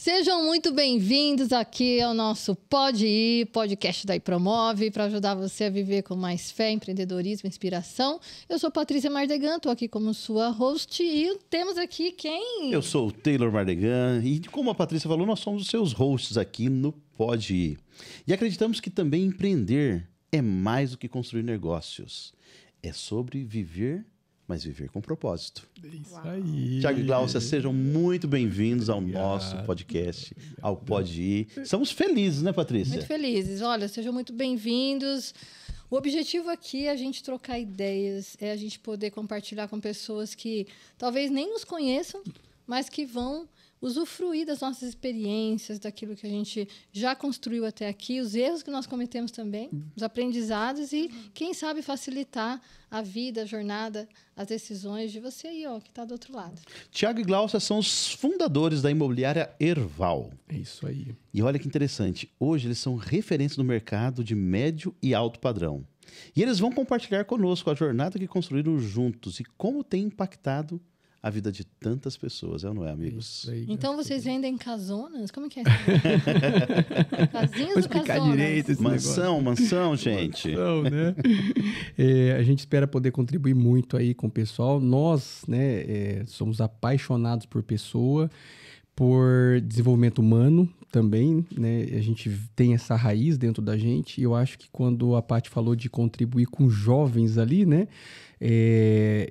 Sejam muito bem-vindos aqui ao nosso Pode Ir, podcast da iPromove, para ajudar você a viver com mais fé, empreendedorismo, inspiração. Eu sou Patrícia Mardegan, estou aqui como sua host e temos aqui quem? Eu sou o Taylor Mardegan e, como a Patrícia falou, nós somos os seus hosts aqui no Pode Ir. E acreditamos que também empreender é mais do que construir negócios. É sobre viver, mas viver com propósito. Isso aí. Tiago e Glaucia, sejam muito bem-vindos ao nosso podcast, ao Pode Ir. Estamos felizes, né, Patrícia? Muito felizes. Olha, sejam muito bem-vindos. O objetivo aqui é a gente trocar ideias, é a gente poder compartilhar com pessoas que talvez nem nos conheçam, mas que vão usufruir das nossas experiências, daquilo que a gente já construiu até aqui, os erros que nós cometemos também, os aprendizados e, quem sabe, facilitar a vida, a jornada, as decisões de você aí, ó, que está do outro lado. Tiago e Glaucia são os fundadores da imobiliária Erval. É isso aí. E olha que interessante, hoje eles são referências no mercado de médio e alto padrão. E eles vão compartilhar conosco a jornada que construíram juntos e como tem impactado a vida de tantas pessoas, não é, amigos? Aí, então, vocês vendem casonas? Como que é isso? Casinhas vou ou explicar casonas? direito esse Mansão, gente. Mansão, né? A gente espera poder contribuir muito aí com o pessoal. Nós, né, somos apaixonados por pessoa, por desenvolvimento humano também, né? A gente tem essa raiz dentro da gente. E eu acho que quando a Paty falou de contribuir com jovens ali, né?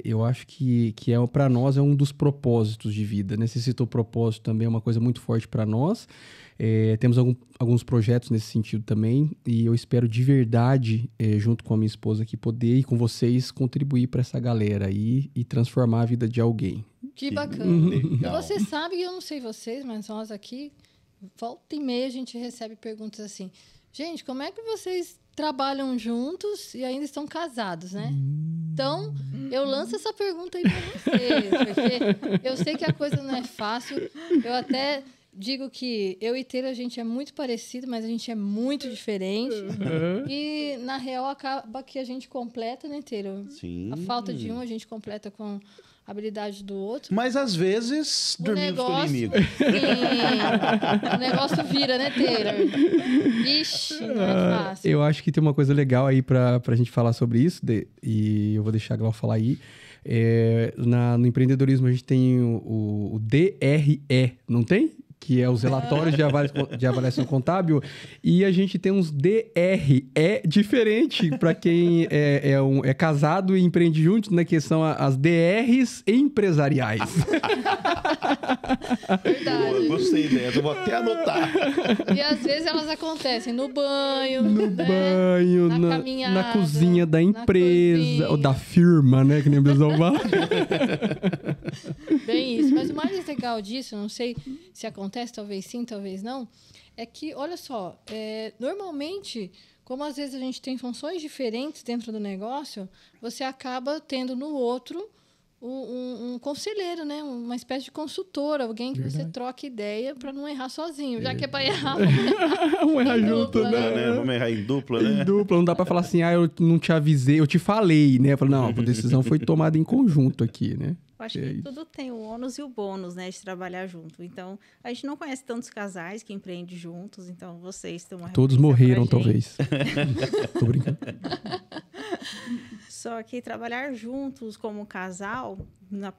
Eu acho que para nós é um dos propósitos de vida, né? Você citou propósito também, é uma coisa muito forte para nós. Temos alguns projetos nesse sentido também, e eu espero de verdade, junto com a minha esposa aqui, poder ir com vocês contribuir para essa galera aí e transformar a vida de alguém. Que bacana. Legal. E você sabe que eu não sei vocês, mas nós aqui, volta e meia, a gente recebe perguntas assim: gente, como é que vocês trabalham juntos e ainda estão casados, né? Então, eu lanço essa pergunta aí para vocês, porque eu sei que a coisa não é fácil. Eu até digo que eu e Taylor, a gente é muito parecido, mas a gente é muito diferente. E, na real, acaba que a gente completa, né, Taylor? Sim. A falta de um, a gente completa com a habilidade do outro. Mas, às vezes, dormimos com o inimigo. Sim, o negócio vira, né, Taylor? Ixi, não é fácil. Eu acho que tem uma coisa legal aí pra gente falar sobre isso, e eu vou deixar a Glau falar aí. No empreendedorismo, a gente tem o DRE, não tem? Que é os relatórios de avaliação contábil, e a gente tem uns DRE diferente para quem é casado e empreende juntos, né? Que são as DRs empresariais. Verdade. Boa, gostei dessa, eu vou até anotar. E às vezes elas acontecem no banho, Na caminhada, na cozinha da na empresa, cozinha. ou da firma, né? Que nem o pessoal fala. Bem isso. Mas o mais legal disso, não sei se acontece, talvez sim, talvez não, é que, olha só, normalmente, como às vezes a gente tem funções diferentes dentro do negócio, você acaba tendo no outro um conselheiro, né? Uma espécie de consultor, alguém que você troca ideia para não errar sozinho. Já que é para errar, Vamos errar em junto, dupla, né? Vamos errar em dupla, né? Em dupla, não dá pra falar assim, eu não te avisei, eu te falei, né? Eu falo, não, a decisão foi tomada em conjunto aqui, né? Eu acho que tudo tem o ônus e o bônus, né, de trabalhar junto. Então, a gente não conhece tantos casais que empreendem juntos, então vocês estão uma Todos referência morreram, pra gente. talvez. Tô brincando. Só que trabalhar juntos como casal, na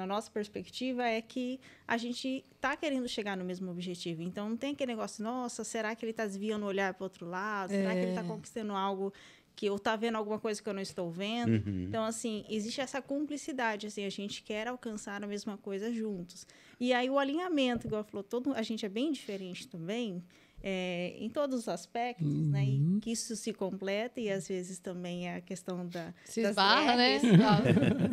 nossa perspectiva, é que a gente está querendo chegar no mesmo objetivo. Então, não tem aquele negócio, nossa, será que ele está desviando o olhar para o outro lado? Será que ele está conquistando algo que eu está vendo alguma coisa que eu não estou vendo? Então, assim, existe essa cumplicidade, assim, a gente quer alcançar a mesma coisa juntos. E aí, o alinhamento, igual falou, a gente é bem diferente também, em todos os aspectos, né? E que isso se completa, e às vezes também é a questão se das esbarra, né? DRs,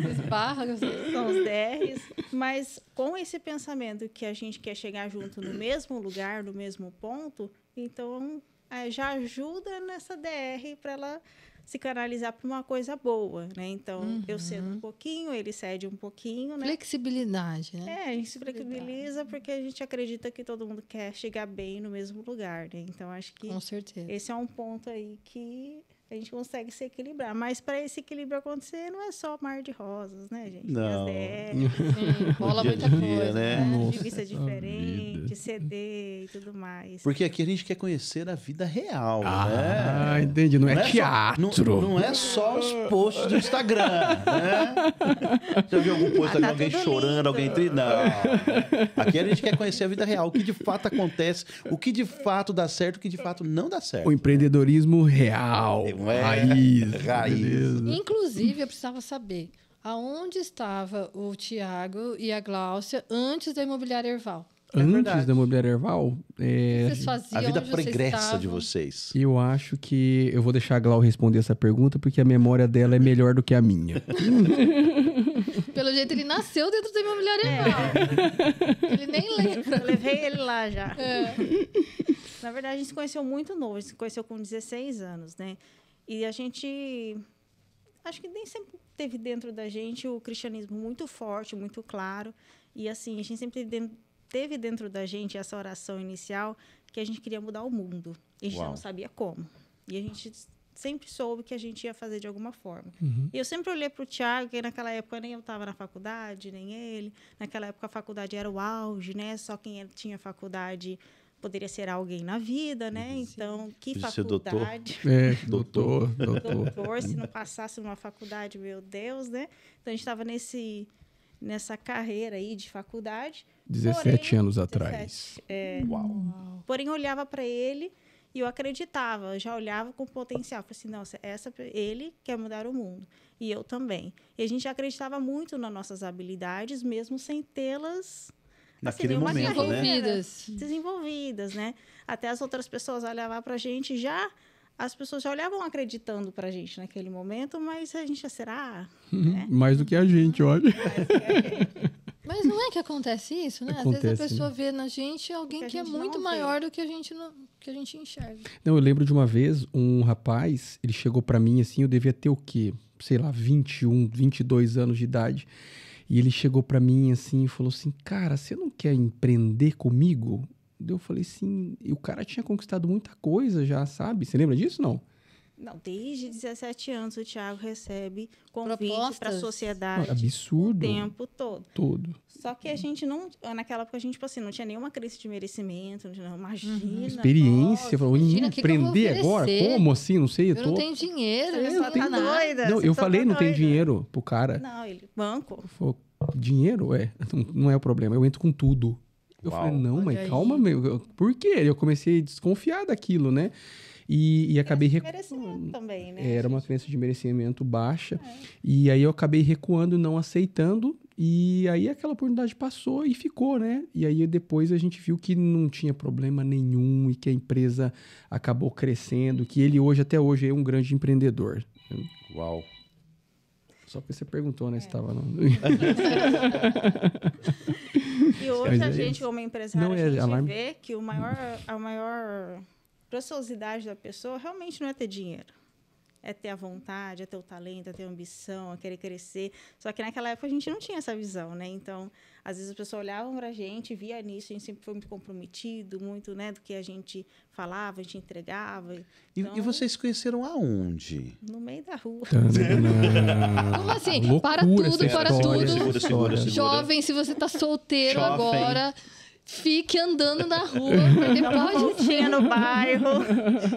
Se esbarra. são os DRs, mas com esse pensamento que a gente quer chegar junto no mesmo lugar, no mesmo ponto, então já ajuda nessa DR para ela se canalizar para uma coisa boa, né? Então, eu cedo um pouquinho, ele cede um pouquinho, né? Flexibilidade, né? A gente se flexibiliza porque a gente acredita que todo mundo quer chegar bem no mesmo lugar, né? Então, acho que Com certeza. esse é um ponto aí que a gente consegue se equilibrar. Mas para esse equilíbrio acontecer, não é só mar de rosas, né, gente? Não. Sim, rola Dia a muita dia, coisa, né? né? Nossa De vista diferente, vida. CD e tudo mais. Porque aqui a gente quer conhecer a vida real, Ah, né? entendi. Não é só- teatro. não é só os posts do Instagram, né? Já viu algum post de tá alguém tudo chorando, lindo. alguém triste? Não. Aqui a gente quer conhecer a vida real, o que de fato acontece, o que de fato dá certo, o que de fato não dá certo. O empreendedorismo real. É, Raiz. raiz. beleza. Inclusive, eu precisava saber aonde estava o Tiago e a Gláucia antes da Imobiliária Erval. Antes verdade. da Imobiliária Erval, O que vocês faziam? A vida onde vocês pregressa estavam? de vocês. eu acho que eu vou deixar a Glau responder essa pergunta porque a memória dela é melhor do que a minha. Pelo jeito, ele nasceu dentro da Imobiliária Erval. Ele nem lembra. Eu levei ele lá já. É. Na verdade, a gente se conheceu muito novo. A gente se conheceu com 16 anos, né? E a gente... Acho que nem sempre teve dentro da gente o cristianismo muito forte, muito claro. E, assim, a gente sempre teve dentro da gente essa oração inicial que a gente queria mudar o mundo. E a gente Uau. não sabia como. E a gente sempre soube que a gente ia fazer de alguma forma. Uhum. E eu sempre olhei para o Tiago, que naquela época nem eu estava na faculdade, nem ele. Naquela época a faculdade era o auge, né? Só quem tinha faculdade poderia ser alguém na vida, né? Então, que Podia ser doutor. faculdade... É, doutor. Doutor, se não passasse numa faculdade, meu Deus, né? Então, a gente estava nessa carreira aí de faculdade. 17 Porém, anos atrás. Uau. Porém, eu olhava para ele e eu acreditava, eu já olhava com potencial. Falei assim, não, ele quer mudar o mundo. E eu também. E a gente acreditava muito nas nossas habilidades, mesmo sem tê-las Naquele nenhuma momento, né? desenvolvidas, né? Até as outras pessoas olhavam para a gente as pessoas já olhavam acreditando para a gente naquele momento, mas a gente já será, né? Mais do que a gente, olha. Mas não é que acontece isso, né? Às vezes Acontece, a pessoa vê na gente alguém Que que a é gente muito não maior do que a gente enxerga. Não, eu lembro de uma vez, um rapaz, ele chegou pra mim assim, eu devia ter o quê? Sei lá, 21, 22 anos de idade. E ele chegou pra mim assim e falou assim, cara, você não quer empreender comigo? Eu falei assim, e o cara tinha conquistado muita coisa já, sabe? Você lembra disso, não? Não, desde 17 anos o Tiago recebe convite para a Propostas? sociedade Absurdo. o tempo todo. Todo. Só que a gente não, naquela época a gente, tipo assim, não tinha nenhuma crença de merecimento, não tinha, imagina. Experiência. nossa, Falou, imagina, que eu vou empreender agora? oferecer? Como assim? Não sei. Eu não tenho dinheiro, Você eu só não tenho tá nada. doida. Não, você eu só falei, tá não tem doida. dinheiro pro cara. Não, ele, banco. Falou, dinheiro? Não é o problema. Eu entro com tudo. Eu Uau. falei, não, Olha mas aí. calma, meu. Por quê? Eu comecei a desconfiar daquilo, né? E acabei Merecimento também, né? Era uma crença de merecimento baixa. E aí eu acabei recuando, não aceitando. E aí aquela oportunidade passou e ficou, né? E aí depois a gente viu que não tinha problema nenhum e que a empresa acabou crescendo, que ele hoje, até hoje, é um grande empreendedor. Uau. Só porque você perguntou, né? Se estava no... E hoje Mas a é gente, isso. como empresário, Não, a é gente alarme. vê que a maior preciosidade da pessoa realmente não é ter dinheiro. É ter a vontade, é ter o talento, é ter a ambição, é querer crescer. Só que naquela época a gente não tinha essa visão, né? Então, às vezes as pessoas olhavam pra gente, via nisso, a gente sempre foi muito comprometido, muito, né, do que a gente falava, a gente entregava. Então, E vocês se conheceram aonde? no meio da rua. Como assim? Loucura Para tudo, essa para história, tudo. essa história. Jovem, se você tá solteiro Jovem. agora, fique andando na rua, porque pode Tinha ser no bairro.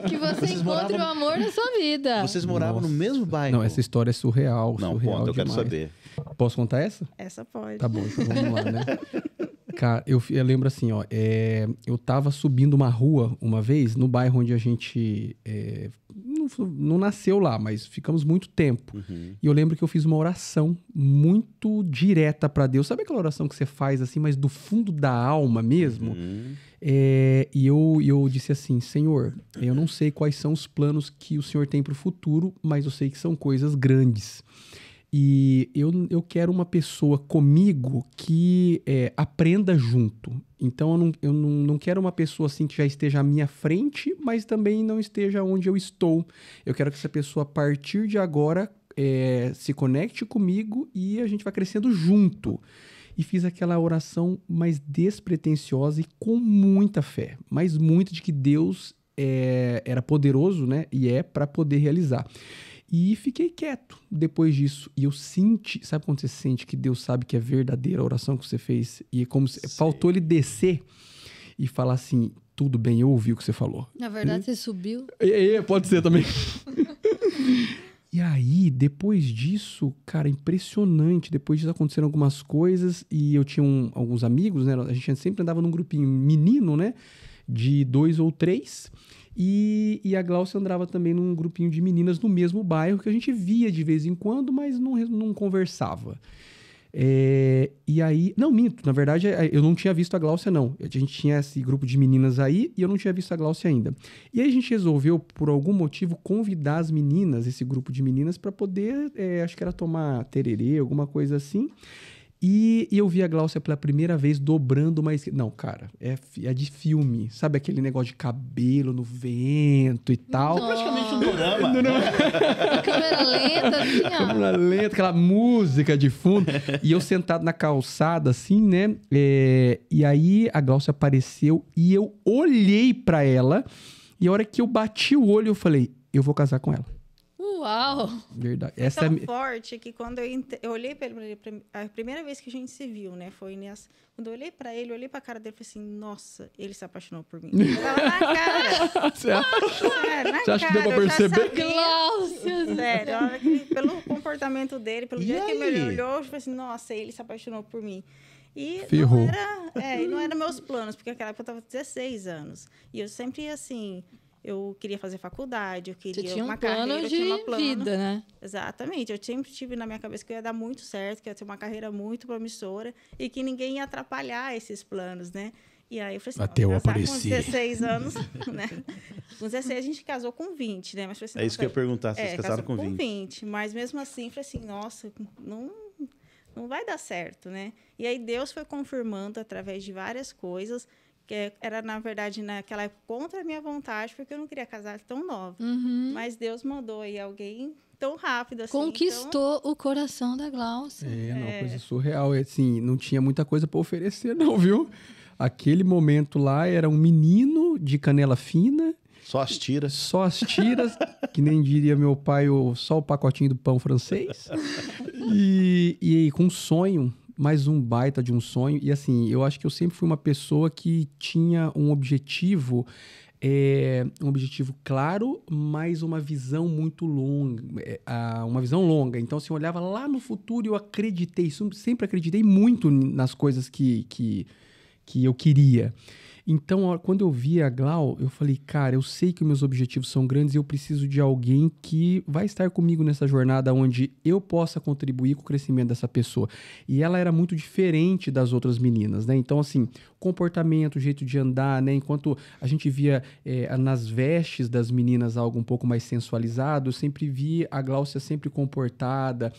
que você Vocês encontre moravam- o amor da sua vida. Vocês moravam no Nossa. mesmo bairro? Não, essa história é surreal. Não, surreal conta, eu quero demais. saber. Posso contar essa? Essa pode. Tá bom, então vamos lá, né? Cara, eu lembro assim, ó, eu tava subindo uma rua uma vez, no bairro onde a gente não nasceu lá, mas ficamos muito tempo. Uhum. E eu lembro que eu fiz uma oração muito direta pra Deus. Sabe aquela oração que você faz assim, mas do fundo da alma mesmo? Uhum. E eu disse assim, Senhor, eu não sei quais são os planos que o Senhor tem pro futuro, mas eu sei que são coisas grandes. E eu quero uma pessoa comigo que aprenda junto. Então, eu não quero uma pessoa assim que já esteja à minha frente, mas também não esteja onde eu estou. Eu quero que essa pessoa, a partir de agora, se conecte comigo e a gente vai crescendo junto. E fiz aquela oração mais despretensiosa e com muita fé. Mas muito de que Deus era poderoso, né? E é para poder realizar. E fiquei quieto depois disso. E eu senti... Sabe quando você sente que Deus sabe que é verdadeira a oração que você fez? E é como se faltou ele descer e falar assim, tudo bem, eu ouvi o que você falou. Na verdade, você subiu. Pode ser também. E aí, depois disso, cara, impressionante. Depois disso aconteceram algumas coisas e eu tinha alguns amigos, né? A gente sempre andava num grupinho menino, né? De 2 ou 3. E a Gláucia andava também num grupinho de meninas no mesmo bairro que a gente via de vez em quando, mas não conversava. E aí... Não, minto. Na verdade, eu não tinha visto a Gláucia, não. A gente tinha esse grupo de meninas aí e eu não tinha visto a Gláucia ainda. E aí a gente resolveu, por algum motivo, convidar as meninas, esse grupo de meninas, para poder... acho que era tomar tererê, alguma coisa assim. E eu vi a Gláucia pela primeira vez dobrando uma esquina. Não, cara, é de filme. Sabe aquele negócio de cabelo no vento e tal? Praticamente um dorama. A câmera lenta, assim, ó. Câmera lenta, aquela música de fundo. E eu sentado na calçada, assim, né? E aí a Gláucia apareceu e eu olhei pra ela. E a hora que eu bati o olho, eu falei, eu vou casar com ela. Uau! Verdade. É tão forte que quando eu olhei para ele, a primeira vez que a gente se viu, né, foi nessa. Quando eu olhei para ele, eu olhei para a cara dele e falei assim, nossa, ele se apaixonou por mim. Eu tava na cara. Você acha que deu pra perceber? Gláucia! Sério, pelo comportamento dele, pelo jeito que ele olhou, eu falei assim, nossa, ele se apaixonou por mim. E ferrou. Não era meus planos, porque naquela época eu tava com 16 anos. E eu sempre, assim... Eu queria fazer faculdade, eu queria Você tinha uma um plano carreira, de eu tinha uma plano. vida, né? Exatamente. Eu sempre tive na minha cabeça que eu ia dar muito certo, que eu ia ter uma carreira muito promissora e que ninguém ia atrapalhar esses planos, né? E aí eu falei assim, até eu apareci. Com 16 anos, né? Com 16 a gente casou com 20, né? Mas falei assim, é isso que eu ia perguntar, vocês casaram com 20. Mas mesmo assim, falei assim, nossa, não vai dar certo, né? E aí Deus foi confirmando através de várias coisas que era, na verdade, naquela época contra a minha vontade, porque eu não queria casar tão nova. Uhum. Mas Deus mandou aí alguém tão rápido assim. Conquistou o coração da Gláucia. Uma coisa surreal. Assim, não tinha muita coisa para oferecer, não, viu? Aquele momento lá era um menino de canela fina. Só as tiras. Só as tiras, que nem diria meu pai, só o pacotinho do pão francês. E com um sonho. Mais um baita de um sonho. E assim, eu acho que eu sempre fui uma pessoa que tinha um objetivo claro, mas uma visão muito longa. Uma visão longa. Então, assim, eu olhava lá no futuro e eu acreditei. Sempre acreditei muito nas coisas que eu queria. Então, quando eu vi a Glau, eu falei, cara, eu sei que meus objetivos são grandes e eu preciso de alguém que vai estar comigo nessa jornada onde eu possa contribuir com o crescimento dessa pessoa. E ela era muito diferente das outras meninas, né? Então, assim, comportamento, jeito de andar, né? Enquanto a gente via nas vestes das meninas algo um pouco mais sensualizado, eu sempre vi a Gláucia sempre comportada.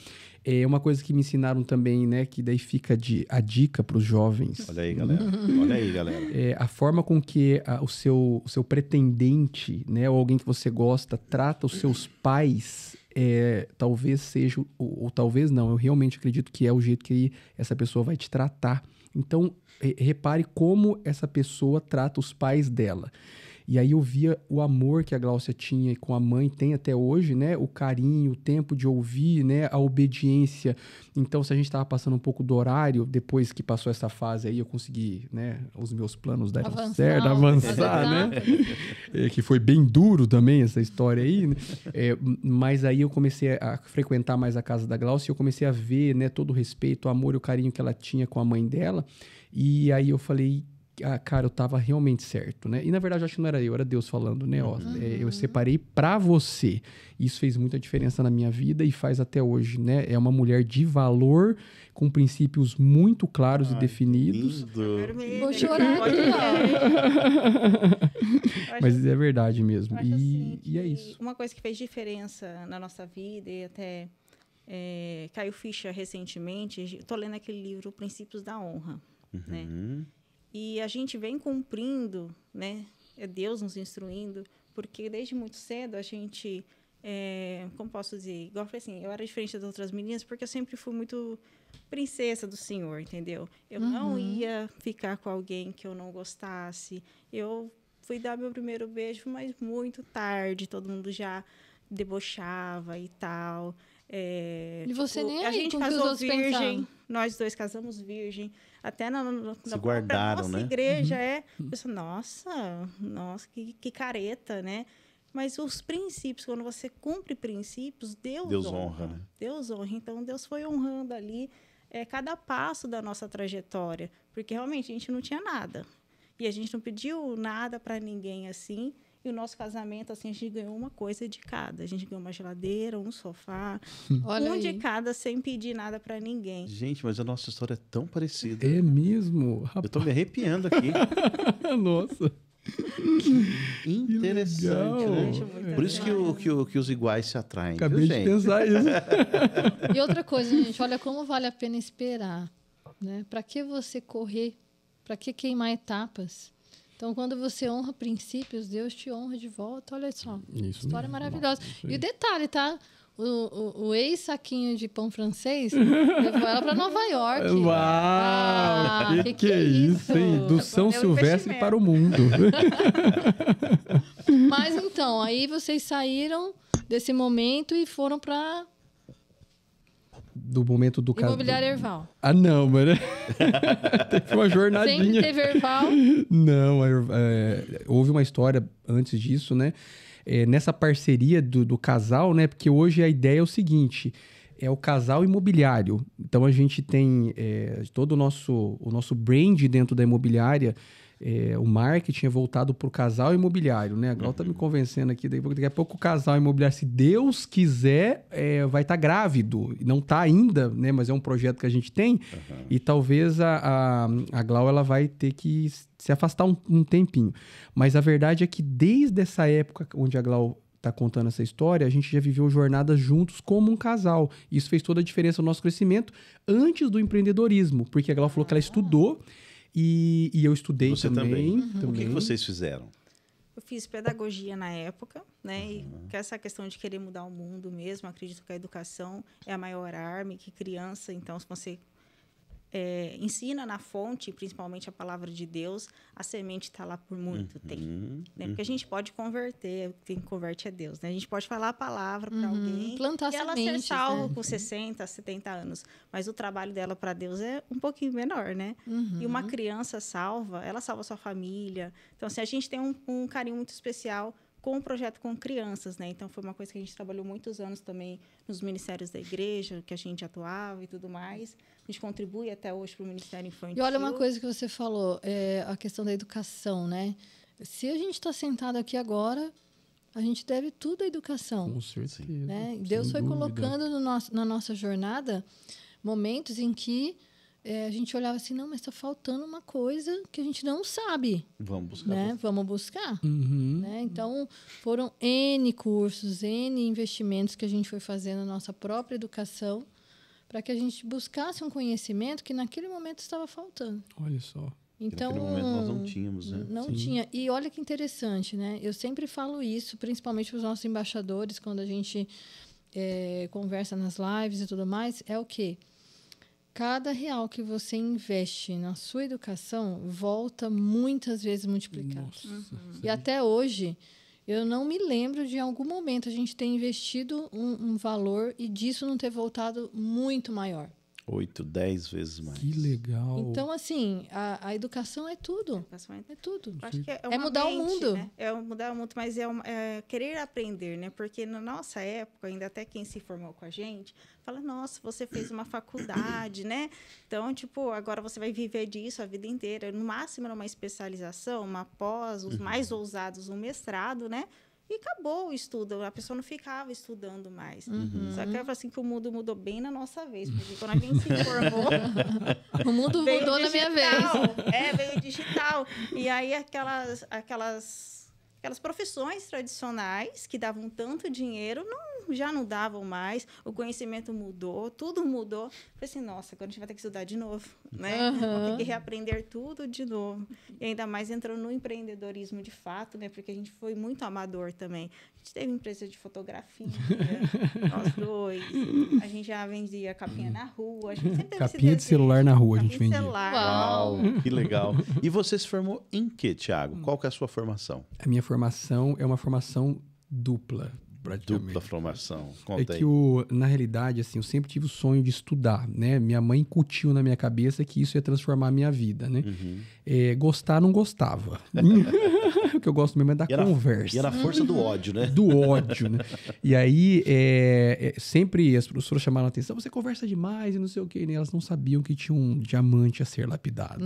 Uma coisa que me ensinaram também, né? Que daí fica a dica para os jovens. Olha aí, galera. Olha aí, galera. A forma com que o seu pretendente, né? Ou alguém que você gosta, trata os seus pais, talvez seja... Ou talvez não, eu realmente acredito que é o jeito que essa pessoa vai te tratar. Então, repare como essa pessoa trata os pais dela. E aí eu via o amor que a Gláucia tinha com a mãe, tem até hoje, né? O carinho, o tempo de ouvir, né? A obediência. Então, se a gente estava passando um pouco do horário, depois que passou essa fase aí, eu consegui, né? Os meus planos deram certo, avançar, né? Que foi bem duro também essa história aí, né? Mas aí eu comecei a frequentar mais a casa da Gláucia e eu comecei a ver, né? Todo o respeito, o amor e o carinho que ela tinha com a mãe dela. E aí eu falei... cara, eu tava realmente certo, né? E na verdade, acho que não era eu, era Deus falando, né? Ó, eu separei pra você. Isso fez muita diferença na minha vida e faz até hoje, né? É uma mulher de valor, com princípios muito claros e definidos. Vou chorar. Mas é verdade mesmo. E é isso. Uma coisa que fez diferença na nossa vida e até caiu ficha recentemente, eu tô lendo aquele livro Princípios da Honra, né? E a gente vem cumprindo, né? É Deus nos instruindo, porque desde muito cedo a gente, como posso dizer, igual eu falei assim, eu era diferente das outras meninas porque eu sempre fui muito princesa do Senhor, entendeu? Eu não ia ficar com alguém que eu não gostasse. Eu fui dar meu primeiro beijo, mas muito tarde, todo mundo já debochava e tal. E você nem a aí gente com o que os casou outros virgem, pensavam. nós dois casamos virgem, até na Se própria guardaram, nossa né? igreja, pessoa, nossa, que careta, né? Mas os princípios, quando você cumpre princípios, Deus honra, né? Deus honra. Então, Deus foi honrando ali cada passo da nossa trajetória, porque realmente a gente não tinha nada. E a gente não pediu nada para ninguém assim. E o nosso casamento, assim, a gente ganhou uma coisa de cada. A gente ganhou uma geladeira, um sofá, Olha de aí. cada, sem pedir nada para ninguém. Gente, mas a nossa história é tão parecida. É mesmo? Eu tô me arrepiando aqui. Nossa. Interessante, legal. né? Acho muito Por isso que os iguais se atraem. Acabei viu, de gente? pensar isso. E outra coisa, gente, olha como vale a pena esperar, né? Para que você correr? Para que queimar etapas? Então, quando você honra princípios, Deus te honra de volta. Olha só, Isso história mesmo. maravilhosa. Isso E aí. o detalhe, tá? O ex-saquinho de pão francês levou ela para Nova York. Uau! Ah, que é isso, hein? Do São É um Silvestre investimento. para o mundo. Mas então, aí vocês saíram desse momento e foram para Do momento do caso. Imobiliária Erval. Ah, não, mano. Teve uma Sempre jornadinha. teve Erval. Não, houve uma história antes disso, né? Nessa parceria do casal, né? Porque hoje a ideia é o seguinte: é o casal imobiliário. Então a gente tem todo o nosso brand dentro da imobiliária. O marketing é voltado para o casal imobiliário, né? A Glau tá me convencendo aqui. Daqui a pouco o casal imobiliário, se Deus quiser, vai estar grávido. Não está ainda, né? Mas é um projeto que a gente tem. E talvez a Glau ela vai ter que se afastar um tempinho. Mas a verdade é que desde essa época onde a Glau está contando essa história, a gente já viveu jornadas juntos como um casal. Isso fez toda a diferença no nosso crescimento antes do empreendedorismo. Porque a Glau falou que ela estudou. E eu estudei Você também. O que vocês fizeram? Eu fiz pedagogia na época, né? E com essa questão de querer mudar o mundo mesmo, acredito que a educação é a maior arma, que criança, então, se você ensina na fonte, principalmente a palavra de Deus, a semente está lá por muito tempo. Né? Porque a gente pode converter, quem converte é Deus, né? A gente pode falar a palavra para alguém Plantar e ela sementes, ser salva né? com 60, 70 anos. Mas o trabalho dela para Deus é um pouquinho menor, né? E uma criança salva, ela salva a sua família. Então, assim, a gente tem um carinho muito especial com o projeto com crianças, né? Então, foi uma coisa que a gente trabalhou muitos anos também nos ministérios da igreja, que a gente atuava e tudo mais. A gente contribui até hoje para o Ministério Infantil. E olha uma coisa que você falou, a questão da educação, né? Se a gente está sentado aqui agora, a gente deve tudo à educação. Com certeza. Né? sem Deus foi dúvida. colocando na nossa jornada momentos em que a gente olhava assim, não, mas está faltando uma coisa que a gente não sabe. Vamos buscar. Né? Vamos buscar. Uhum. Né? Então, foram N cursos, N investimentos que a gente foi fazendo na nossa própria educação para que a gente buscasse um conhecimento que naquele momento estava faltando. Olha só. Então, naquele momento nós não tínhamos, né? não Sim. tinha. E olha que interessante, né? Eu sempre falo isso, principalmente para os nossos embaixadores, quando a gente conversa nas lives e tudo mais, é o quê? Cada real que você investe na sua educação volta muitas vezes multiplicado. Nossa. E até hoje, eu não me lembro de em algum momento a gente ter investido um valor e disso não ter voltado muito maior. 8, 10 vezes mais. Que legal. Então, assim, a educação é tudo. É tudo. Eu acho que É mudar o mundo. Né? É mudar o mundo, mas é querer aprender, né? Porque na nossa época, ainda até quem se formou com a gente, fala, nossa, você fez uma faculdade, né? Então, tipo, agora você vai viver disso a vida inteira. No máximo, era uma especialização, uma pós, os mais ousados, um mestrado, né? E acabou o estudo, a pessoa não ficava estudando mais. Só que eu falo assim que o mundo mudou bem na nossa vez, porque quando a gente se formou, O mundo mudou na minha vez. veio digital. E aí aquelas aquelas profissões tradicionais que davam tanto dinheiro, já não davam mais, o conhecimento mudou, tudo mudou. Falei assim, nossa, agora a gente vai ter que estudar de novo, né? Vamos ter que reaprender tudo de novo. E ainda mais entrando no empreendedorismo de fato, né? Porque a gente foi muito amador também. A gente teve empresa de fotografia, nós dois. A gente já vendia capinha na rua. A gente sempre teve Capinha de celular na rua, a gente vendia. Uau, que legal. E você se formou em quê, Thiago? Qual que é a sua formação? A minha formação é uma formação dupla, praticamente. Dupla formação. É Conta aí. que, na realidade, assim, eu sempre tive o sonho de estudar, né? Minha mãe incutiu na minha cabeça que isso ia transformar a minha vida, né? Gostar, não gostava. O que eu gosto mesmo é da conversa. E era a força do ódio, né? Do ódio, né? E aí, sempre as professoras chamaram a atenção, você conversa demais e não sei o quê. E elas não sabiam que tinha um diamante a ser lapidado.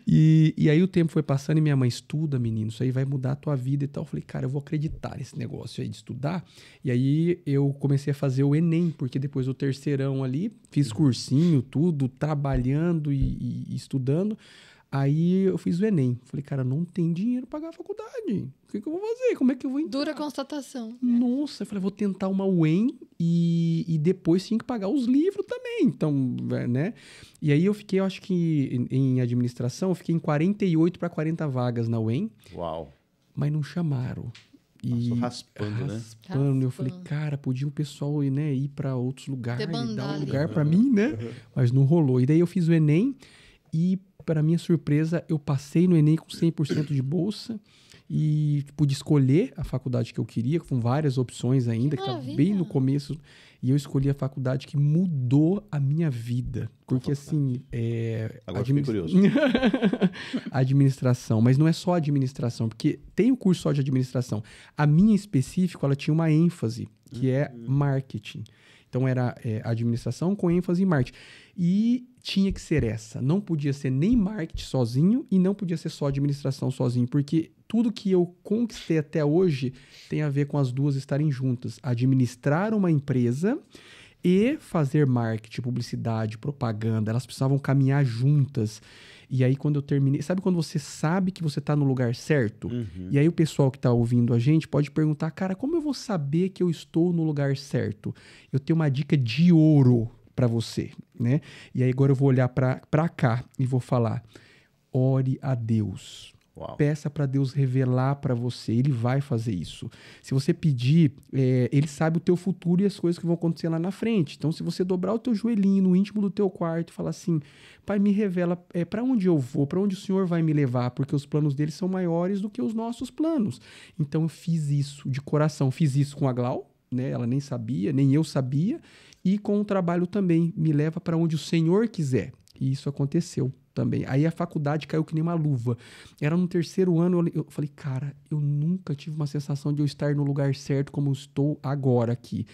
E aí o tempo foi passando e minha mãe, estuda, menino, isso aí vai mudar a tua vida e tal. Eu falei, cara, eu vou acreditar nesse negócio aí de estudar. E aí eu comecei a fazer o Enem, porque depois do terceirão ali, fiz cursinho, tudo, trabalhando e estudando. Aí eu fiz o Enem. Falei, cara, não tem dinheiro pra pagar a faculdade. O que eu vou fazer? Como é que eu vou entrar? Dura constatação. Nossa, eu falei, vou tentar uma UEM e depois tinha que pagar os livros também. Então, né? E aí eu fiquei, eu acho que em administração, eu fiquei em 48 para 40 vagas na UEM. Uau. Mas não chamaram. Passou raspando, né? Raspando. Eu falei, cara, podia o pessoal, né, ir para outros lugares, Debandar dar um ali. lugar para mim, né? Mas não rolou. E daí eu fiz o Enem e, para minha surpresa, eu passei no Enem com 100% de bolsa e pude escolher a faculdade que eu queria, com várias opções ainda, que estava bem no começo. E eu escolhi a faculdade que mudou a minha vida. Porque, assim... Agora fiquei curioso. Administração. Mas não é só administração, porque tem o curso só de administração. A minha, em específico, ela tinha uma ênfase, que é marketing. Então, era administração com ênfase em marketing. E tinha que ser essa. Não podia ser nem marketing sozinho e não podia ser só administração sozinho, porque tudo que eu conquistei até hoje tem a ver com as duas estarem juntas. Administrar uma empresa e fazer marketing, publicidade, propaganda. Elas precisavam caminhar juntas. E aí, quando eu terminei... Sabe quando você sabe que você está no lugar certo? E aí, o pessoal que está ouvindo a gente pode perguntar, cara, como eu vou saber que eu estou no lugar certo? Eu tenho uma dica de ouro para você, né? E aí, agora eu vou olhar para cá e vou falar, ore a Deus. Uau. Peça para Deus revelar para você. Ele vai fazer isso. Se você pedir, ele sabe o teu futuro e as coisas que vão acontecer lá na frente. Então, se você dobrar o teu joelhinho no íntimo do teu quarto e falar assim, Pai, me revela para onde eu vou, para onde o Senhor vai me levar, porque os planos dele são maiores do que os nossos planos. Então, eu fiz isso de coração. Fiz isso com a Glau, né? Ela nem sabia, nem eu sabia. E com o trabalho também. Me leva para onde o Senhor quiser. E isso aconteceu também. Aí a faculdade caiu que nem uma luva. Era no terceiro ano, eu falei, cara, eu nunca tive uma sensação de eu estar no lugar certo como eu estou agora aqui.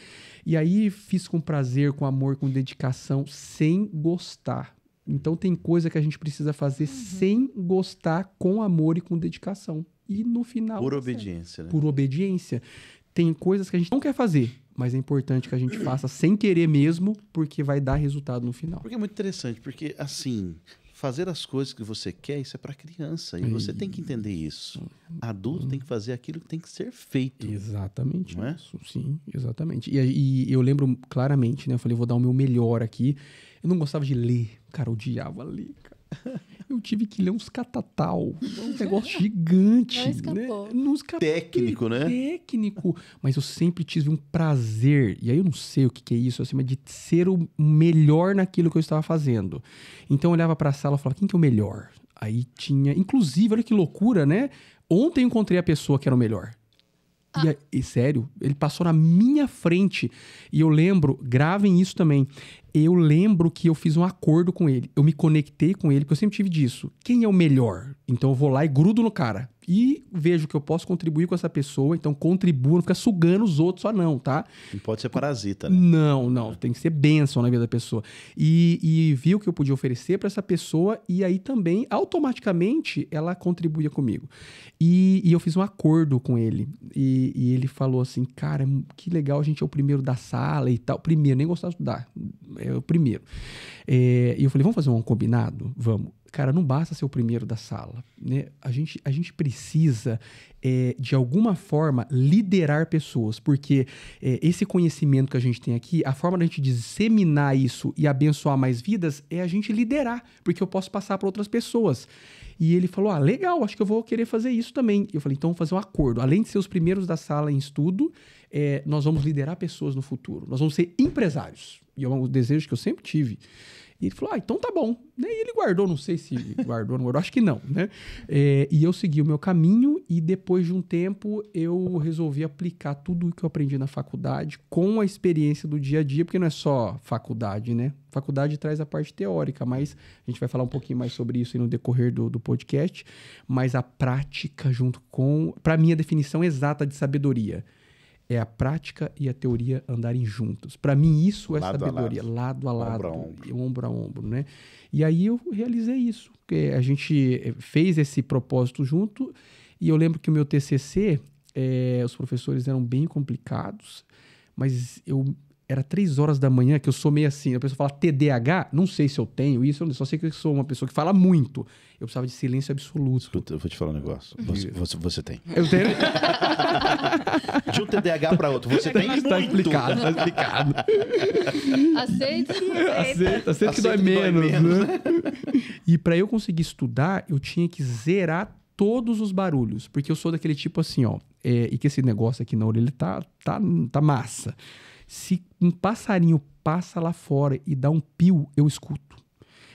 E aí fiz com prazer, com amor, com dedicação, sem gostar. Então tem coisa que a gente precisa fazer sem gostar, com amor e com dedicação. E no final... Por obediência, né? Por obediência. Tem coisas que a gente não quer fazer, mas é importante que a gente faça sem querer mesmo, porque vai dar resultado no final. Porque é muito interessante, porque assim, fazer as coisas que você quer, isso é para criança, e você tem que entender isso. Adulto tem que fazer aquilo que tem que ser feito. Exatamente. Não é? Isso, sim, exatamente. E eu lembro claramente, né? Eu falei, vou dar o meu melhor aqui. Eu não gostava de ler. Cara, eu odiava ler, cara. Eu tive que ler uns catatal, um negócio gigante. Não escapou. Né? Não escapou. Técnico, né? Técnico. Mas eu sempre tive um prazer, e aí eu não sei o que é isso, assim, mas de ser o melhor naquilo que eu estava fazendo. Então eu olhava para a sala e falava, quem que é o melhor? Aí tinha, inclusive, olha que loucura, né? Ontem eu encontrei a pessoa que era o melhor. E sério, ele passou na minha frente. E eu lembro, gravem isso também. Eu lembro que eu fiz um acordo com ele. Eu me conectei com ele, porque eu sempre tive disso. Quem é o melhor? Então eu vou lá e grudo no cara. E vejo que eu posso contribuir com essa pessoa. Então contribuo, não fica sugando os outros só não, tá? Não pode ser parasita, né? Não. Tem que ser bênção na vida da pessoa. E vi o que eu podia oferecer para essa pessoa. E aí também, automaticamente, ela contribuía comigo. E eu fiz um acordo com ele. E ele falou assim, cara, que legal, a gente é o primeiro da sala e tal. Primeiro, nem gostava de estudar. É o primeiro. E eu falei, vamos fazer um combinado? Vamos. cara, não basta ser o primeiro da sala, né? A gente precisa, de alguma forma, liderar pessoas, porque esse conhecimento que a gente tem aqui, a forma da gente disseminar isso e abençoar mais vidas é a gente liderar, porque eu posso passar para outras pessoas. E ele falou, legal, acho que eu vou querer fazer isso também. Eu falei, então vamos fazer um acordo. Além de ser os primeiros da sala em estudo, nós vamos liderar pessoas no futuro. Nós vamos ser empresários. E é um desejo que eu sempre tive. E ele falou, então tá bom. E ele guardou, não sei se guardou ou não guardou, acho que não, né? E eu segui o meu caminho e depois de um tempo eu resolvi aplicar tudo o que eu aprendi na faculdade com a experiência do dia a dia, porque não é só faculdade, né? Faculdade traz a parte teórica, mas a gente vai falar um pouquinho mais sobre isso aí no decorrer do podcast, mas a prática junto com... Para mim, a definição exata de sabedoria é a prática e a teoria andarem juntos. Para mim, isso é sabedoria. Lado a lado. Ombro a ombro, né? E aí eu realizei isso. Porque a gente fez esse propósito junto e eu lembro que o meu TCC, os professores eram bem complicados, mas era 3 horas da manhã, que eu sou meio assim, a pessoa fala TDAH, não sei se eu tenho isso, eu só sei que eu sou uma pessoa que fala muito. Eu precisava de silêncio absoluto. Escuta, eu vou te falar um negócio. Você tem. Eu tenho? De um TDAH para outro, você tem muito. Tá explicado. Aceita que dói menos, né? E para eu conseguir estudar, eu tinha que zerar todos os barulhos, porque eu sou daquele tipo assim, ó, e que esse negócio aqui na orelha tá massa. Se um passarinho passa lá fora e dá um pio, eu escuto.